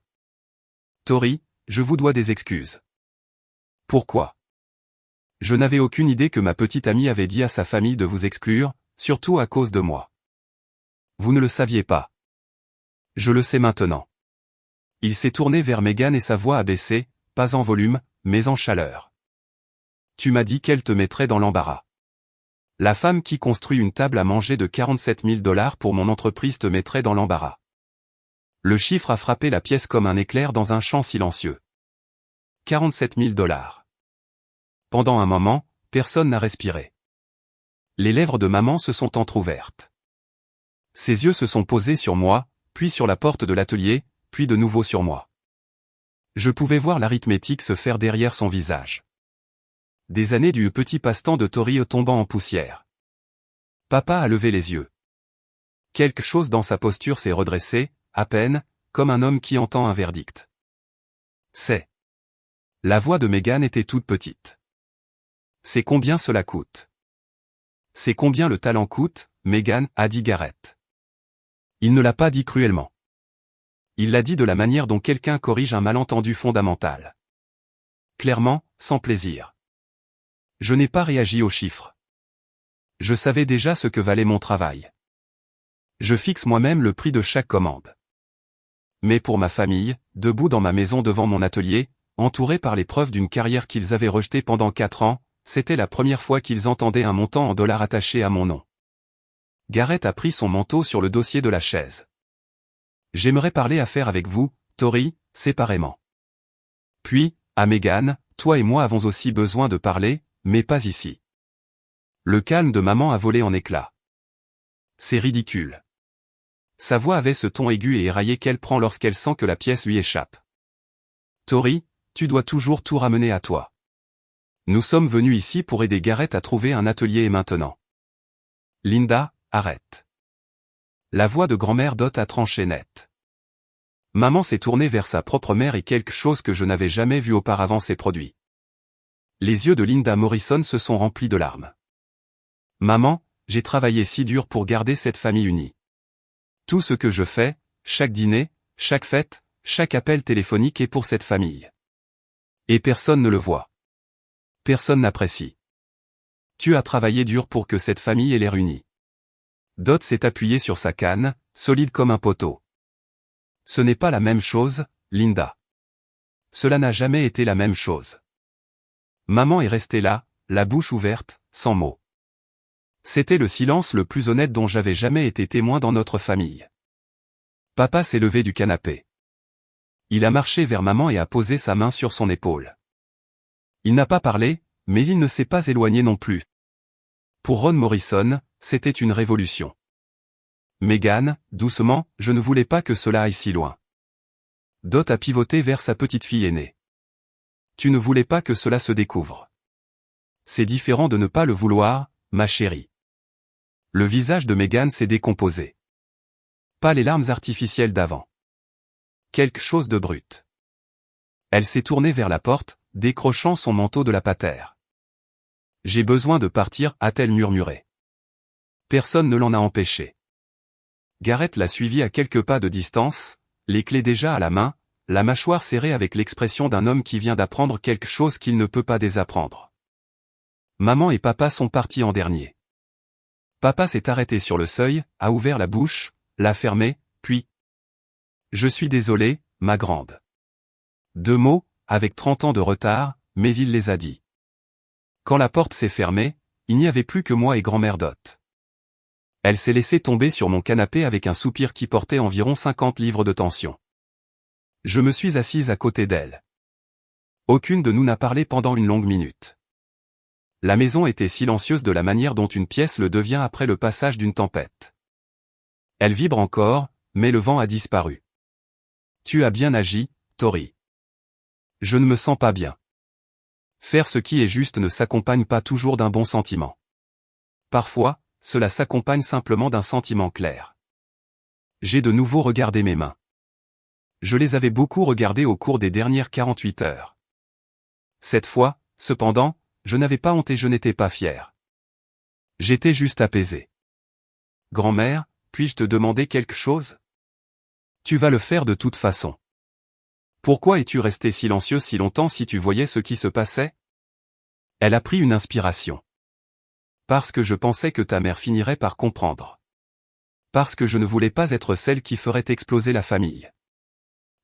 Tori, je vous dois des excuses. Pourquoi? Je n'avais aucune idée que ma petite amie avait dit à sa famille de vous exclure, surtout à cause de moi. Vous ne le saviez pas. Je le sais maintenant. Il s'est tourné vers Megan et sa voix a baissé, pas en volume, mais en chaleur. Tu m'as dit qu'elle te mettrait dans l'embarras. La femme qui construit une table à manger de 47 000 $ pour mon entreprise te mettrait dans l'embarras. Le chiffre a frappé la pièce comme un éclair dans un champ silencieux. 47 000 $. Pendant un moment, personne n'a respiré. Les lèvres de maman se sont entr'ouvertes. Ses yeux se sont posés sur moi, puis sur la porte de l'atelier, puis de nouveau sur moi. Je pouvais voir l'arithmétique se faire derrière son visage. Des années du petit passe-temps de Tori tombant en poussière. Papa a levé les yeux. Quelque chose dans sa posture s'est redressé, à peine, comme un homme qui entend un verdict. C'est. La voix de Megan était toute petite. C'est combien cela coûte? C'est combien le talent coûte, Megan, a dit Garrett. Il ne l'a pas dit cruellement. Il l'a dit de la manière dont quelqu'un corrige un malentendu fondamental. Clairement, sans plaisir. Je n'ai pas réagi aux chiffres. Je savais déjà ce que valait mon travail. Je fixe moi-même le prix de chaque commande. Mais pour ma famille, debout dans ma maison devant mon atelier, entourés par les preuves d'une carrière qu'ils avaient rejetée pendant 4 ans, c'était la première fois qu'ils entendaient un montant en dollars attaché à mon nom. Garrett a pris son manteau sur le dossier de la chaise. J'aimerais parler affaires avec vous, Tori, séparément. Puis, à Megan, toi et moi avons aussi besoin de parler, mais pas ici. Le calme de maman a volé en éclats. C'est ridicule. Sa voix avait ce ton aigu et éraillé qu'elle prend lorsqu'elle sent que la pièce lui échappe. Tori, tu dois toujours tout ramener à toi. Nous sommes venus ici pour aider Garrett à trouver un atelier et maintenant. Linda, arrête. La voix de grand-mère Dot a tranché net. Maman s'est tournée vers sa propre mère et quelque chose que je n'avais jamais vu auparavant s'est produit. Les yeux de Linda Morrison se sont remplis de larmes. Maman, j'ai travaillé si dur pour garder cette famille unie. Tout ce que je fais, chaque dîner, chaque fête, chaque appel téléphonique est pour cette famille. Et personne ne le voit. Personne n'apprécie. Tu as travaillé dur pour que cette famille ait l'air unie. Dot s'est appuyé sur sa canne, solide comme un poteau. Ce n'est pas la même chose, Linda. Cela n'a jamais été la même chose. Maman est restée là, la bouche ouverte, sans mots. C'était le silence le plus honnête dont j'avais jamais été témoin dans notre famille. Papa s'est levé du canapé. Il a marché vers maman et a posé sa main sur son épaule. Il n'a pas parlé, mais il ne s'est pas éloigné non plus. Pour Ron Morrison, c'était une révolution. Megan, doucement, je ne voulais pas que cela aille si loin. Dot a pivoté vers sa petite fille aînée. Tu ne voulais pas que cela se découvre. C'est différent de ne pas le vouloir, ma chérie. Le visage de Megan s'est décomposé. Pas les larmes artificielles d'avant. Quelque chose de brut. Elle s'est tournée vers la porte, décrochant son manteau de la patère. J'ai besoin de partir, a-t-elle murmuré. Personne ne l'en a empêché. Garrett l'a suivie à quelques pas de distance, les clés déjà à la main, la mâchoire serrée avec l'expression d'un homme qui vient d'apprendre quelque chose qu'il ne peut pas désapprendre. Maman et papa sont partis en dernier. Papa s'est arrêté sur le seuil, a ouvert la bouche, l'a fermée, puis... Je suis désolé, ma grande. 2 mots, avec 30 ans de retard, mais il les a dit. Quand la porte s'est fermée, il n'y avait plus que moi et grand-mère Dot. Elle s'est laissée tomber sur mon canapé avec un soupir qui portait environ 50 livres de tension. Je me suis assise à côté d'elle. Aucune de nous n'a parlé pendant une longue minute. La maison était silencieuse de la manière dont une pièce le devient après le passage d'une tempête. Elle vibre encore, mais le vent a disparu. Tu as bien agi, Tori. Je ne me sens pas bien. Faire ce qui est juste ne s'accompagne pas toujours d'un bon sentiment. Parfois, cela s'accompagne simplement d'un sentiment clair. J'ai de nouveau regardé mes mains. Je les avais beaucoup regardées au cours des dernières 48 heures. Cette fois, cependant, je n'avais pas honte et je n'étais pas fier. J'étais juste apaisé. Grand-mère, puis-je te demander quelque chose? Tu vas le faire de toute façon. Pourquoi es-tu restée silencieuse si longtemps si tu voyais ce qui se passait? Elle a pris une inspiration. Parce que je pensais que ta mère finirait par comprendre. Parce que je ne voulais pas être celle qui ferait exploser la famille.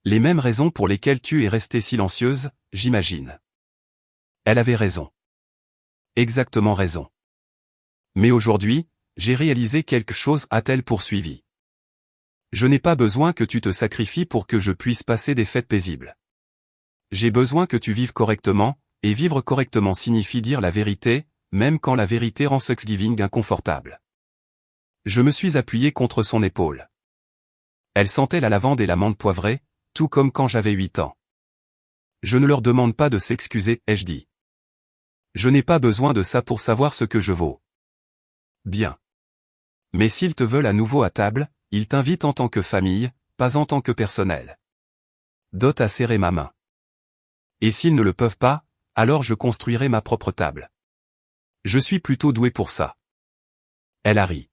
Les mêmes raisons pour lesquelles tu es restée silencieuse, j'imagine. Elle avait raison. Exactement raison. Mais aujourd'hui, j'ai réalisé quelque chose, a-t-elle poursuivi. Je n'ai pas besoin que tu te sacrifies pour que je puisse passer des fêtes paisibles. J'ai besoin que tu vives correctement, et vivre correctement signifie dire la vérité, même quand la vérité rend Thanksgiving inconfortable. Je me suis appuyé contre son épaule. Elle sentait la lavande et la menthe poivrée, tout comme quand j'avais 8 ans. Je ne leur demande pas de s'excuser, ai-je dit. Je n'ai pas besoin de ça pour savoir ce que je vaux. Bien. Mais s'ils te veulent à nouveau à table, ils t'invitent en tant que famille, pas en tant que personnel. Dot a serré ma main. Et s'ils ne le peuvent pas, alors je construirai ma propre table. Je suis plutôt doué pour ça. Elle a ri.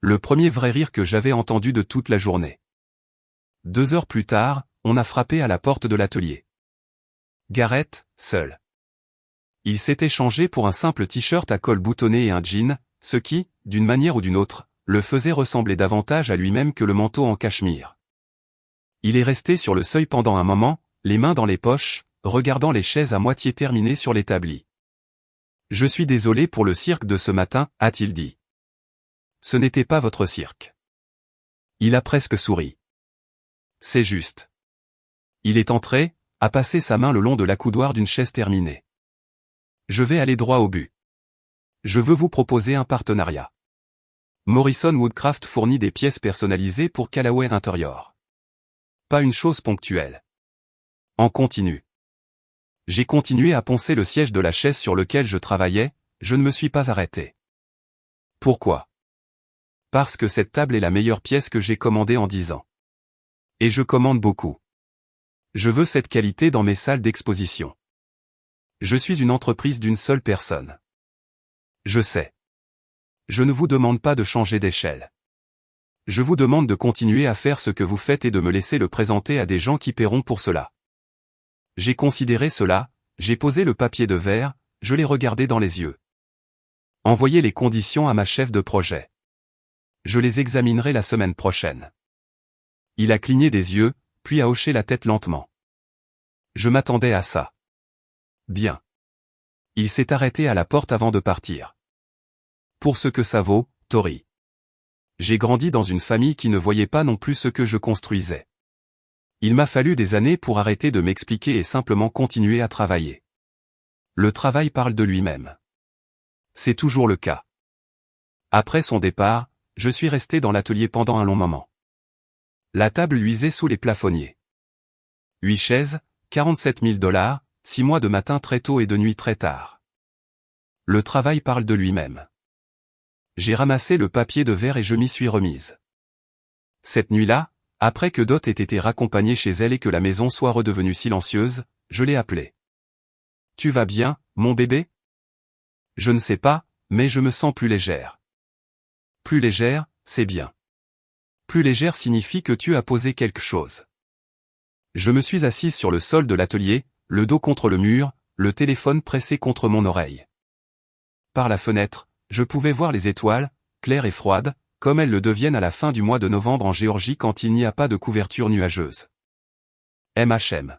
Le premier vrai rire que j'avais entendu de toute la journée. 2 heures plus tard, on a frappé à la porte de l'atelier. Garrett, seul. Il s'était changé pour un simple t-shirt à col boutonné et un jean, ce qui, d'une manière ou d'une autre, le faisait ressembler davantage à lui-même que le manteau en cachemire. Il est resté sur le seuil pendant un moment, les mains dans les poches, regardant les chaises à moitié terminées sur l'établi. « Je suis désolé pour le cirque de ce matin, a-t-il dit. Ce n'était pas votre cirque. Il a presque souri. C'est juste. Il est entré, a passé sa main le long de l'accoudoir d'une chaise terminée. Je vais aller droit au but. Je veux vous proposer un partenariat. Morrison Woodcraft fournit des pièces personnalisées pour Callaway Interior. Pas une chose ponctuelle. En continu. J'ai continué à poncer le siège de la chaise sur lequel je travaillais, je ne me suis pas arrêté. Pourquoi? Parce que cette table est la meilleure pièce que j'ai commandée en 10 ans. Et je commande beaucoup. Je veux cette qualité dans mes salles d'exposition. Je suis une entreprise d'une seule personne. Je sais. Je ne vous demande pas de changer d'échelle. Je vous demande de continuer à faire ce que vous faites et de me laisser le présenter à des gens qui paieront pour cela. J'ai considéré cela, j'ai posé le papier de verre, je l'ai regardé dans les yeux. Envoyez les conditions à ma chef de projet. Je les examinerai la semaine prochaine. Il a cligné des yeux, puis a hoché la tête lentement. Je m'attendais à ça. Bien. Il s'est arrêté à la porte avant de partir. Pour ce que ça vaut, Tori. J'ai grandi dans une famille qui ne voyait pas non plus ce que je construisais. Il m'a fallu des années pour arrêter de m'expliquer et simplement continuer à travailler. Le travail parle de lui-même. C'est toujours le cas. Après son départ, je suis resté dans l'atelier pendant un long moment. La table luisait sous les plafonniers. 8 chaises, 47 000 $, 6 mois de matin très tôt et de nuit très tard. Le travail parle de lui-même. J'ai ramassé le papier de verre et je m'y suis remise. Cette nuit-là, Après que Dot ait été raccompagnée chez elle et que la maison soit redevenue silencieuse, je l'ai appelée. « Tu vas bien, mon bébé ?» « Je ne sais pas, mais je me sens plus légère. » « Plus légère, c'est bien. Plus légère signifie que tu as posé quelque chose. » Je me suis assise sur le sol de l'atelier, le dos contre le mur, le téléphone pressé contre mon oreille. Par la fenêtre, je pouvais voir les étoiles, claires et froides, comme elles le deviennent à la fin du mois de novembre en Géorgie quand il n'y a pas de couverture nuageuse. MHM.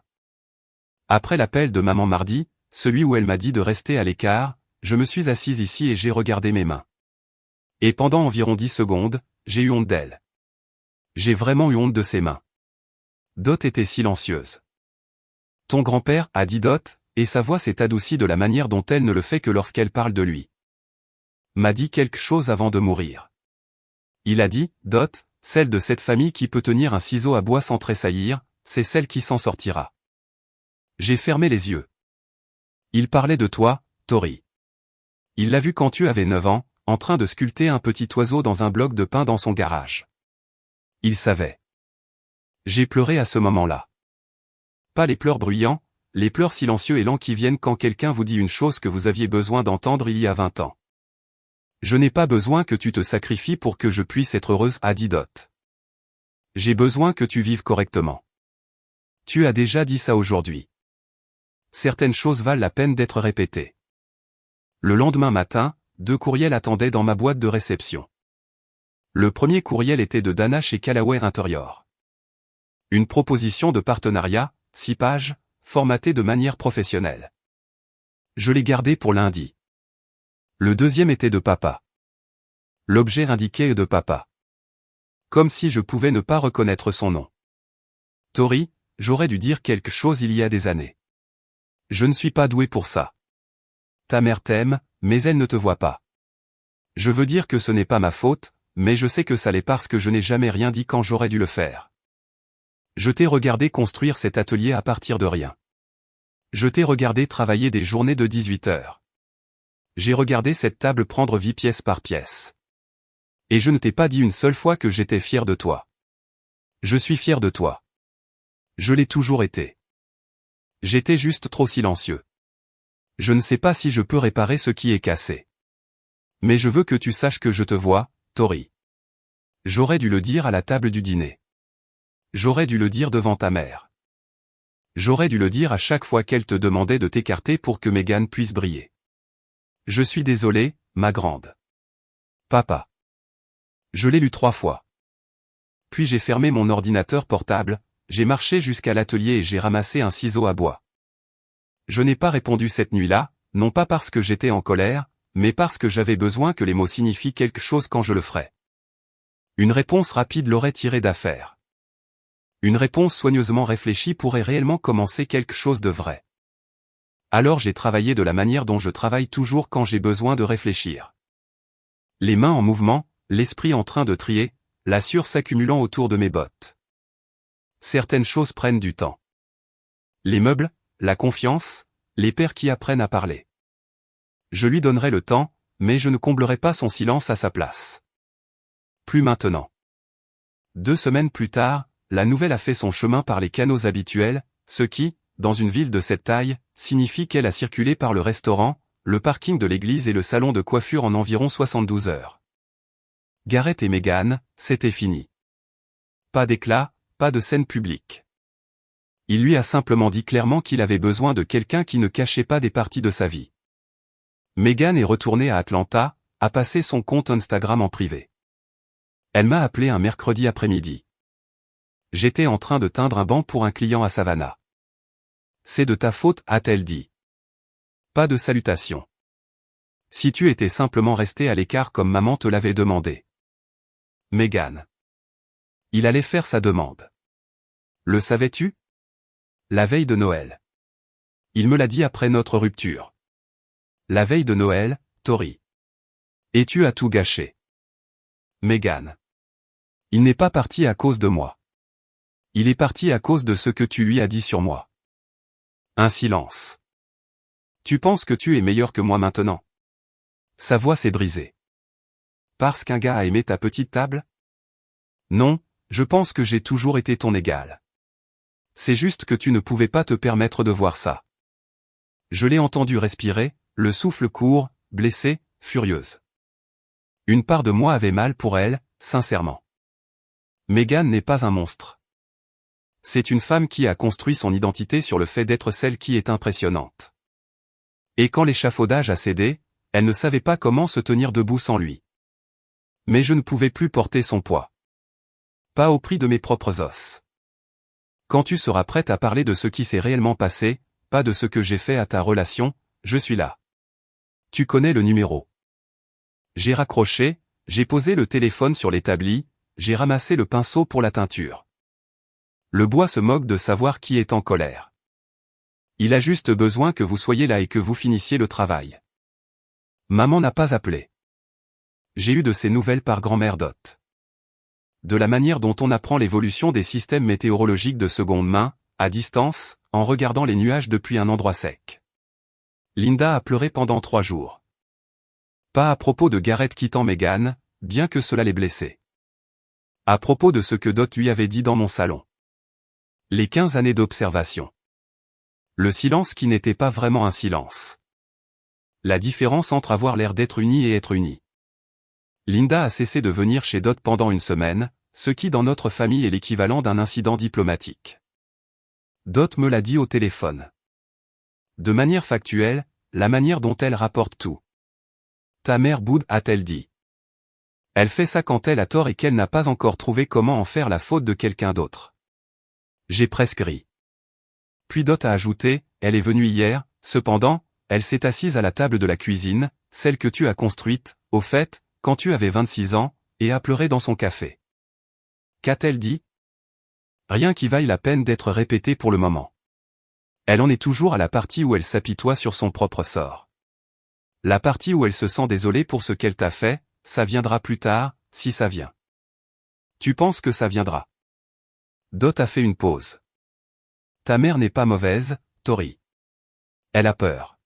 Après l'appel de maman mardi, celui où elle m'a dit de rester à l'écart, je me suis assise ici et j'ai regardé mes mains. Et pendant environ 10 secondes, j'ai eu honte d'elle. J'ai vraiment eu honte de ses mains. Dot était silencieuse. « Ton grand-père, a dit Dot, et sa voix s'est adoucie de la manière dont elle ne le fait que lorsqu'elle parle de lui. M'a dit quelque chose avant de mourir. Il a dit, Dot, celle de cette famille qui peut tenir un ciseau à bois sans tressaillir, c'est celle qui s'en sortira. » J'ai fermé les yeux. Il parlait de toi, Tori. Il l'a vu quand tu avais 9 ans, en train de sculpter un petit oiseau dans un bloc de pain dans son garage. Il savait. J'ai pleuré à ce moment-là. Pas les pleurs bruyants, les pleurs silencieux et lents qui viennent quand quelqu'un vous dit une chose que vous aviez besoin d'entendre il y a 20 ans. Je n'ai pas besoin que tu te sacrifies pour que je puisse être heureuse, a dit Dot. J'ai besoin que tu vives correctement. Tu as déjà dit ça aujourd'hui. Certaines choses valent la peine d'être répétées. Le lendemain matin, 2 courriels attendaient dans ma boîte de réception. Le premier courriel était de Dana chez Callaway Interior. Une proposition de partenariat, 6 pages, formatée de manière professionnelle. Je l'ai gardé pour lundi. Le deuxième était de papa. L'objet indiquait de papa. Comme si je pouvais ne pas reconnaître son nom. Tori, j'aurais dû dire quelque chose il y a des années. Je ne suis pas doué pour ça. Ta mère t'aime, mais elle ne te voit pas. Je veux dire que ce n'est pas ma faute, mais je sais que ça l'est parce que je n'ai jamais rien dit quand j'aurais dû le faire. Je t'ai regardé construire cet atelier à partir de rien. Je t'ai regardé travailler des journées de 18 heures. J'ai regardé cette table prendre vie pièce par pièce. Et je ne t'ai pas dit une seule fois que j'étais fier de toi. Je suis fier de toi. Je l'ai toujours été. J'étais juste trop silencieux. Je ne sais pas si je peux réparer ce qui est cassé. Mais je veux que tu saches que je te vois, Tori. J'aurais dû le dire à la table du dîner. J'aurais dû le dire devant ta mère. J'aurais dû le dire à chaque fois qu'elle te demandait de t'écarter pour que Megan puisse briller. Je suis désolé, ma grande. Papa. Je l'ai lu 3 fois. Puis j'ai fermé mon ordinateur portable, j'ai marché jusqu'à l'atelier et j'ai ramassé un ciseau à bois. Je n'ai pas répondu cette nuit-là, non pas parce que j'étais en colère, mais parce que j'avais besoin que les mots signifient quelque chose quand je le ferais. Une réponse rapide l'aurait tiré d'affaire. Une réponse soigneusement réfléchie pourrait réellement commencer quelque chose de vrai. Alors j'ai travaillé de la manière dont je travaille toujours quand j'ai besoin de réfléchir. Les mains en mouvement, l'esprit en train de trier, la sueur s'accumulant autour de mes bottes. Certaines choses prennent du temps. Les meubles, la confiance, les pères qui apprennent à parler. Je lui donnerai le temps, mais je ne comblerai pas son silence à sa place. Plus maintenant. 2 semaines plus tard, la nouvelle a fait son chemin par les canaux habituels, ce qui, dans une ville de cette taille, signifie qu'elle a circulé par le restaurant, le parking de l'église et le salon de coiffure en environ 72 heures. Gareth et Megan, c'était fini. Pas d'éclat, pas de scène publique. Il lui a simplement dit clairement qu'il avait besoin de quelqu'un qui ne cachait pas des parties de sa vie. Megan est retournée à Atlanta, a passé son compte Instagram en privé. Elle m'a appelé un mercredi après-midi. J'étais en train de teindre un banc pour un client à Savannah. C'est de ta faute, a-t-elle dit. Pas de salutation. Si tu étais simplement resté à l'écart comme maman te l'avait demandé. Megan. Il allait faire sa demande. Le savais-tu? La veille de Noël. Il me l'a dit après notre rupture. La veille de Noël, Tori. Et tu as tout gâché. Megan. Il n'est pas parti à cause de moi. Il est parti à cause de ce que tu lui as dit sur moi. Un silence. Tu penses que tu es meilleur que moi maintenant? Sa voix s'est brisée. Parce qu'un gars a aimé ta petite table? Non, Je pense que j'ai toujours été ton égal. C'est juste que tu ne pouvais pas te permettre de voir ça. Je l'ai entendu respirer, le souffle court, blessée, furieuse. Une part de moi avait mal pour elle, sincèrement. Meghan n'est pas un monstre. C'est une femme qui a construit son identité sur le fait d'être celle qui est impressionnante. Et quand l'échafaudage a cédé, elle ne savait pas comment se tenir debout sans lui. Mais je ne pouvais plus porter son poids. Pas au prix de mes propres os. Quand tu seras prête à parler de ce qui s'est réellement passé, pas de ce que j'ai fait à ta relation, je suis là. Tu connais le numéro. J'ai raccroché, j'ai posé le téléphone sur l'établi, j'ai ramassé le pinceau pour la teinture. Le bois se moque de savoir qui est en colère. Il a juste besoin que vous soyez là et que vous finissiez le travail. Maman n'a pas appelé. J'ai eu de ses nouvelles par grand-mère Dot. De la manière dont on apprend l'évolution des systèmes météorologiques de seconde main, à distance, en regardant les nuages depuis un endroit sec. Linda a pleuré pendant 3 jours. Pas à propos de Gareth quittant Meghan, bien que cela l'ait blessée. À propos de ce que Dot lui avait dit dans mon salon. Les 15 années d'observation. Le silence qui n'était pas vraiment un silence. La différence entre avoir l'air d'être uni et être uni. Linda a cessé de venir chez Dot pendant une semaine, ce qui dans notre famille est l'équivalent d'un incident diplomatique. Dot me l'a dit au téléphone. De manière factuelle, la manière dont elle rapporte tout. Ta mère boude, a-t-elle dit. Elle fait ça quand elle a tort et qu'elle n'a pas encore trouvé comment en faire la faute de quelqu'un d'autre. J'ai presque ri. Puis Dot a ajouté, elle est venue hier, cependant, elle s'est assise à la table de la cuisine, celle que tu as construite, au fait, quand tu avais 26 ans, et a pleuré dans son café. Qu'a-t-elle dit? Rien qui vaille la peine d'être répété pour le moment. Elle en est toujours à la partie où elle s'apitoie sur son propre sort. La partie où elle se sent désolée pour ce qu'elle t'a fait, ça viendra plus tard, si ça vient. Tu penses que ça viendra? Dot a fait une pause. Ta mère n'est pas mauvaise, Tori. Elle a peur.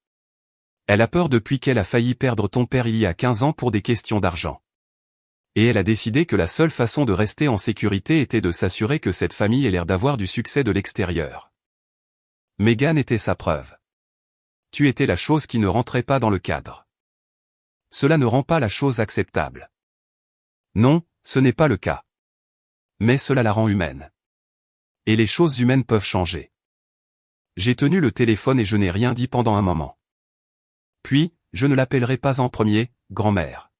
Elle a peur depuis qu'elle a failli perdre ton père il y a 15 ans pour des questions d'argent. Et elle a décidé que la seule façon de rester en sécurité était de s'assurer que cette famille ait l'air d'avoir du succès de l'extérieur. Meghan était sa preuve. Tu étais la chose qui ne rentrait pas dans le cadre. Cela ne rend pas la chose acceptable. Non, ce n'est pas le cas. Mais cela la rend humaine. Et les choses humaines peuvent changer. J'ai tenu le téléphone et je n'ai rien dit pendant un moment. Puis, je ne l'appellerai pas en premier, grand-mère.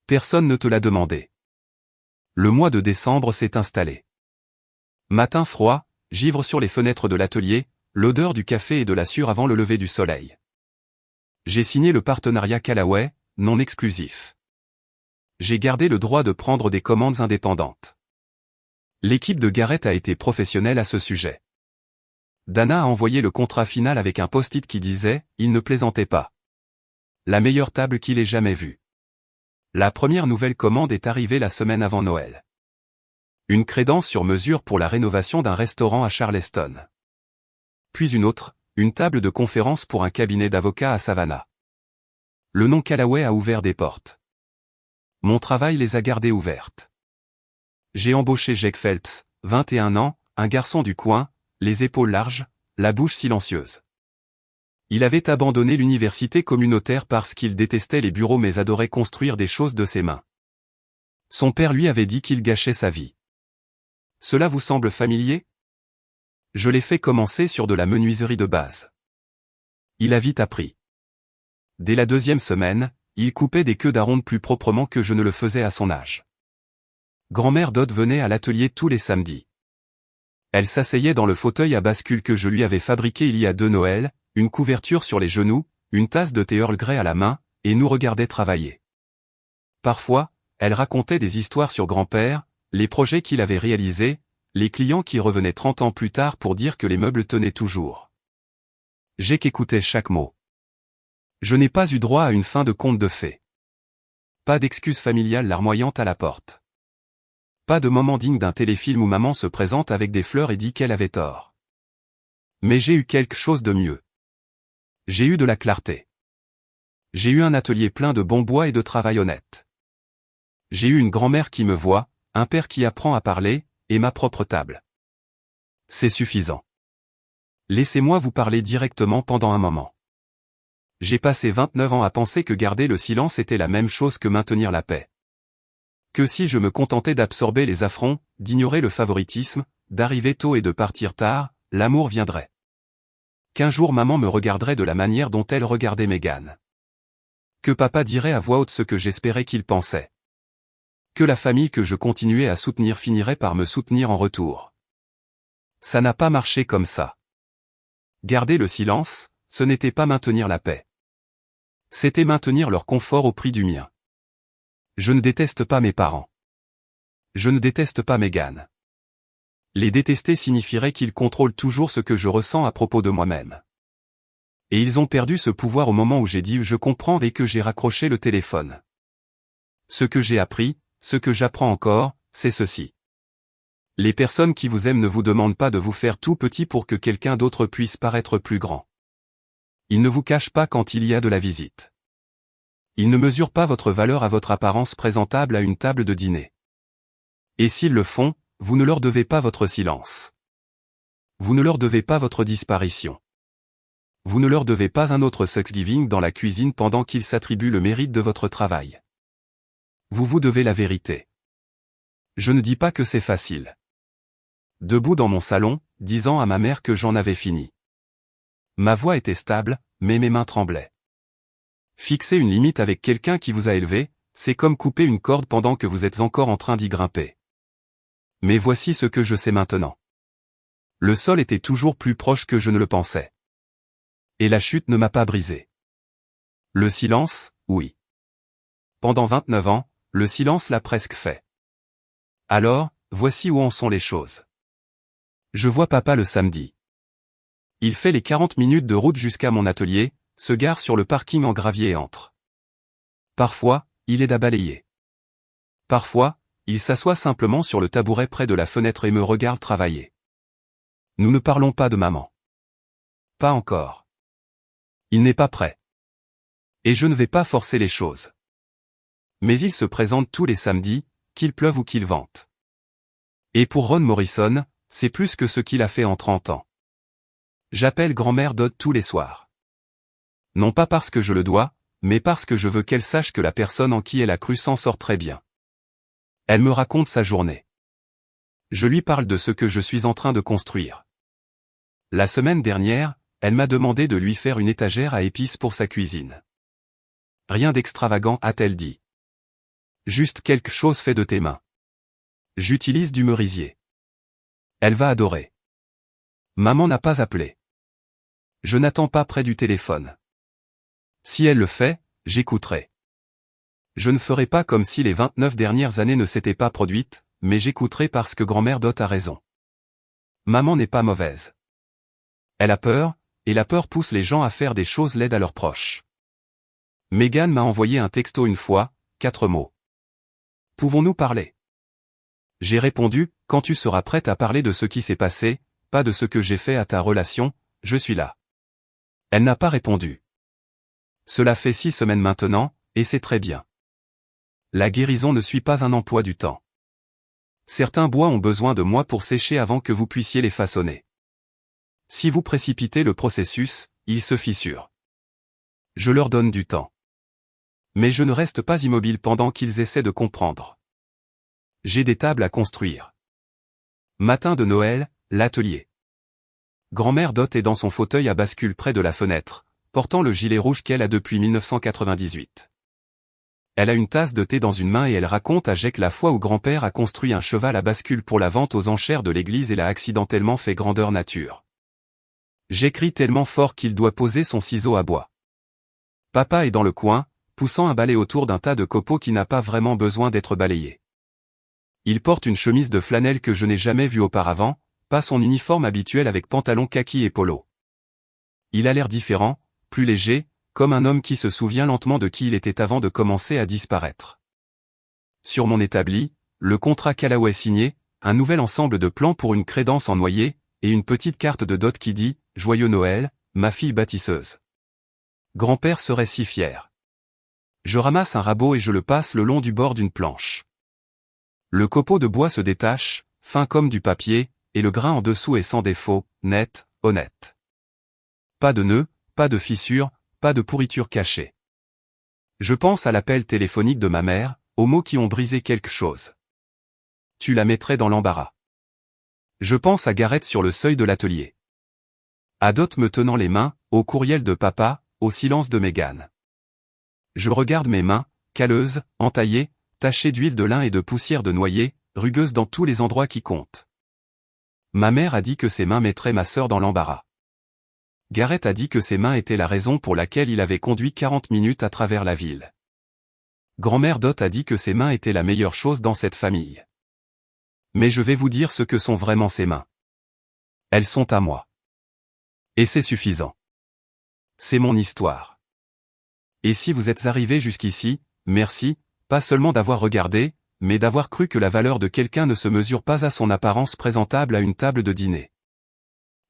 Personne ne te l'a demandé. Le mois de décembre s'est installé. Matin froid, givre sur les fenêtres de l'atelier, l'odeur du café et de la sueur avant le lever du soleil. J'ai signé le partenariat Callaway, non exclusif. J'ai gardé le droit de prendre des commandes indépendantes. L'équipe de Gareth a été professionnelle à ce sujet. Dana a envoyé le contrat final avec un post-it qui disait « Il ne plaisantait pas ». La meilleure table qu'il ait jamais vue. La première nouvelle commande est arrivée la semaine avant Noël. Une crédence sur mesure pour la rénovation d'un restaurant à Charleston. Puis une autre, une table de conférence pour un cabinet d'avocats à Savannah. Le nom Callaway a ouvert des portes. Mon travail les a gardées ouvertes. J'ai embauché Jake Phelps, 21 ans, un garçon du coin, les épaules larges, la bouche silencieuse. Il avait abandonné l'université communautaire parce qu'il détestait les bureaux mais adorait construire des choses de ses mains. Son père lui avait dit qu'il gâchait sa vie. Cela vous semble familier? Je l'ai fait commencer sur de la menuiserie de base. Il a vite appris. Dès la 2e semaine, il coupait des queues d'aronde plus proprement que je ne le faisais à son âge. Grand-mère Dot venait à l'atelier tous les samedis. Elle s'asseyait dans le fauteuil à bascule que je lui avais fabriqué il y a 2 Noëls, une couverture sur les genoux, une tasse de thé Earl Grey à la main, et nous regardait travailler. Parfois, elle racontait des histoires sur grand-père, les projets qu'il avait réalisés, les clients qui revenaient 30 ans plus tard pour dire que les meubles tenaient toujours. Jake écoutait chaque mot. Je n'ai pas eu droit à une fin de conte de fées. Pas d'excuse familiale larmoyante à la porte. Pas de moment digne d'un téléfilm où maman se présente avec des fleurs et dit qu'elle avait tort. Mais j'ai eu quelque chose de mieux. J'ai eu de la clarté. J'ai eu un atelier plein de bons bois et de travail honnête. J'ai eu une grand-mère qui me voit, un père qui apprend à parler, et ma propre table. C'est suffisant. Laissez-moi vous parler directement pendant un moment. J'ai passé 29 ans à penser que garder le silence était la même chose que maintenir la paix. Que si je me contentais d'absorber les affronts, d'ignorer le favoritisme, d'arriver tôt et de partir tard, l'amour viendrait. Qu'un jour maman me regarderait de la manière dont elle regardait Meghan. Que papa dirait à voix haute ce que j'espérais qu'il pensait. Que la famille que je continuais à soutenir finirait par me soutenir en retour. Ça n'a pas marché comme ça. Garder le silence, ce n'était pas maintenir la paix. C'était maintenir leur confort au prix du mien. Je ne déteste pas mes parents. Je ne déteste pas Meghan. Les détester signifierait qu'ils contrôlent toujours ce que je ressens à propos de moi-même. Et ils ont perdu ce pouvoir au moment où j'ai dit « je comprends » et que j'ai raccroché le téléphone. Ce que j'ai appris, ce que j'apprends encore, c'est ceci. Les personnes qui vous aiment ne vous demandent pas de vous faire tout petit pour que quelqu'un d'autre puisse paraître plus grand. Ils ne vous cachent pas quand il y a de la visite. Ils ne mesurent pas votre valeur à votre apparence présentable à une table de dîner. Et s'ils le font, vous ne leur devez pas votre silence. Vous ne leur devez pas votre disparition. Vous ne leur devez pas un autre Thanksgiving dans la cuisine pendant qu'ils s'attribuent le mérite de votre travail. Vous devez la vérité. Je ne dis pas que c'est facile. Debout dans mon salon, disant à ma mère que j'en avais fini. Ma voix était stable, mais mes mains tremblaient. Fixer une limite avec quelqu'un qui vous a élevé, c'est comme couper une corde pendant que vous êtes encore en train d'y grimper. Mais voici ce que je sais maintenant. Le sol était toujours plus proche que je ne le pensais. Et la chute ne m'a pas brisé. Le silence, oui. Pendant 29 ans, le silence l'a presque fait. Alors, voici où en sont les choses. Je vois papa le samedi. Il fait les 40 minutes de route jusqu'à mon atelier, se gare sur le parking en gravier et entre. Parfois, il aide à balayer. Parfois, il s'assoit simplement sur le tabouret près de la fenêtre et me regarde travailler. Nous ne parlons pas de maman. Pas encore. Il n'est pas prêt. Et je ne vais pas forcer les choses. Mais il se présente tous les samedis, qu'il pleuve ou qu'il vente. Et pour Ron Morrison, c'est plus que ce qu'il a fait en 30 ans. J'appelle grand-mère Dodd tous les soirs. Non pas parce que je le dois, mais parce que je veux qu'elle sache que la personne en qui elle a cru s'en sort très bien. Elle me raconte sa journée. Je lui parle de ce que je suis en train de construire. La semaine dernière, elle m'a demandé de lui faire une étagère à épices pour sa cuisine. Rien d'extravagant, a-t-elle dit. Juste quelque chose fait de tes mains. J'utilise du merisier. Elle va adorer. Maman n'a pas appelé. Je n'attends pas près du téléphone. Si elle le fait, j'écouterai. Je ne ferai pas comme si les 29 dernières années ne s'étaient pas produites, mais j'écouterai parce que grand-mère Dot a raison. Maman n'est pas mauvaise. Elle a peur, et la peur pousse les gens à faire des choses laides à leurs proches. Meghan m'a envoyé un texto une fois, 4 mots. Pouvons-nous parler? J'ai répondu, quand tu seras prête à parler de ce qui s'est passé, pas de ce que j'ai fait à ta relation, je suis là. Elle n'a pas répondu. Cela fait 6 semaines maintenant, et c'est très bien. La guérison ne suit pas un emploi du temps. Certains bois ont besoin de mois pour sécher avant que vous puissiez les façonner. Si vous précipitez le processus, ils se fissurent. Je leur donne du temps. Mais je ne reste pas immobile pendant qu'ils essaient de comprendre. J'ai des tables à construire. Matin de Noël, l'atelier. Grand-mère Dot est dans son fauteuil à bascule près de la fenêtre, portant le gilet rouge qu'elle a depuis 1998. Elle a une tasse de thé dans une main et elle raconte à Jake la fois où grand-père a construit un cheval à bascule pour la vente aux enchères de l'église et l'a accidentellement fait grandeur nature. J'écris tellement fort qu'il doit poser son ciseau à bois. Papa est dans le coin, poussant un balai autour d'un tas de copeaux qui n'a pas vraiment besoin d'être balayé. Il porte une chemise de flanelle que je n'ai jamais vue auparavant, pas son uniforme habituel avec pantalon kaki et polo. Il a l'air différent, plus léger, comme un homme qui se souvient lentement de qui il était avant de commencer à disparaître. Sur mon établi, le contrat Callaway signé, un nouvel ensemble de plans pour une crédence en noyer, et une petite carte de dot qui dit « Joyeux Noël, ma fille bâtisseuse ». Grand-père serait si fier. Je ramasse un rabot et je le passe le long du bord d'une planche. Le copeau de bois se détache, fin comme du papier, et le grain en dessous est sans défaut, net, honnête. Pas de nœud, pas de fissure, pas de pourriture cachée. Je pense à l'appel téléphonique de ma mère, aux mots qui ont brisé quelque chose. Tu la mettrais dans l'embarras. Je pense à Gareth sur le seuil de l'atelier. À Dot me tenant les mains, au courriel de papa, au silence de Mégane. Je regarde mes mains, calleuses, entaillées, tachées d'huile de lin et de poussière de noyer, rugueuses dans tous les endroits qui comptent. Ma mère a dit que ses mains mettraient ma sœur dans l'embarras. Gareth a dit que ses mains étaient la raison pour laquelle il avait conduit 40 minutes à travers la ville. Grand-mère Dot a dit que ses mains étaient la meilleure chose dans cette famille. Mais je vais vous dire ce que sont vraiment ses mains. Elles sont à moi. Et c'est suffisant. C'est mon histoire. Et si vous êtes arrivé jusqu'ici, merci, pas seulement d'avoir regardé, mais d'avoir cru que la valeur de quelqu'un ne se mesure pas à son apparence présentable à une table de dîner.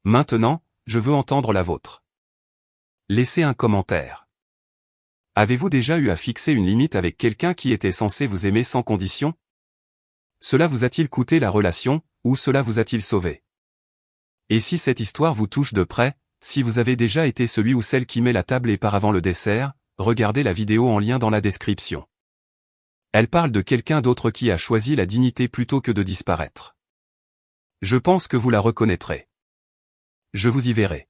Maintenant, je veux entendre la vôtre. Laissez un commentaire. Avez-vous déjà eu à fixer une limite avec quelqu'un qui était censé vous aimer sans condition? Cela vous a-t-il coûté la relation, ou cela vous a-t-il sauvé? Et si cette histoire vous touche de près, si vous avez déjà été celui ou celle qui met la table et par avant le dessert, regardez la vidéo en lien dans la description. Elle parle de quelqu'un d'autre qui a choisi la dignité plutôt que de disparaître. Je pense que vous la reconnaîtrez. Je vous y verrai.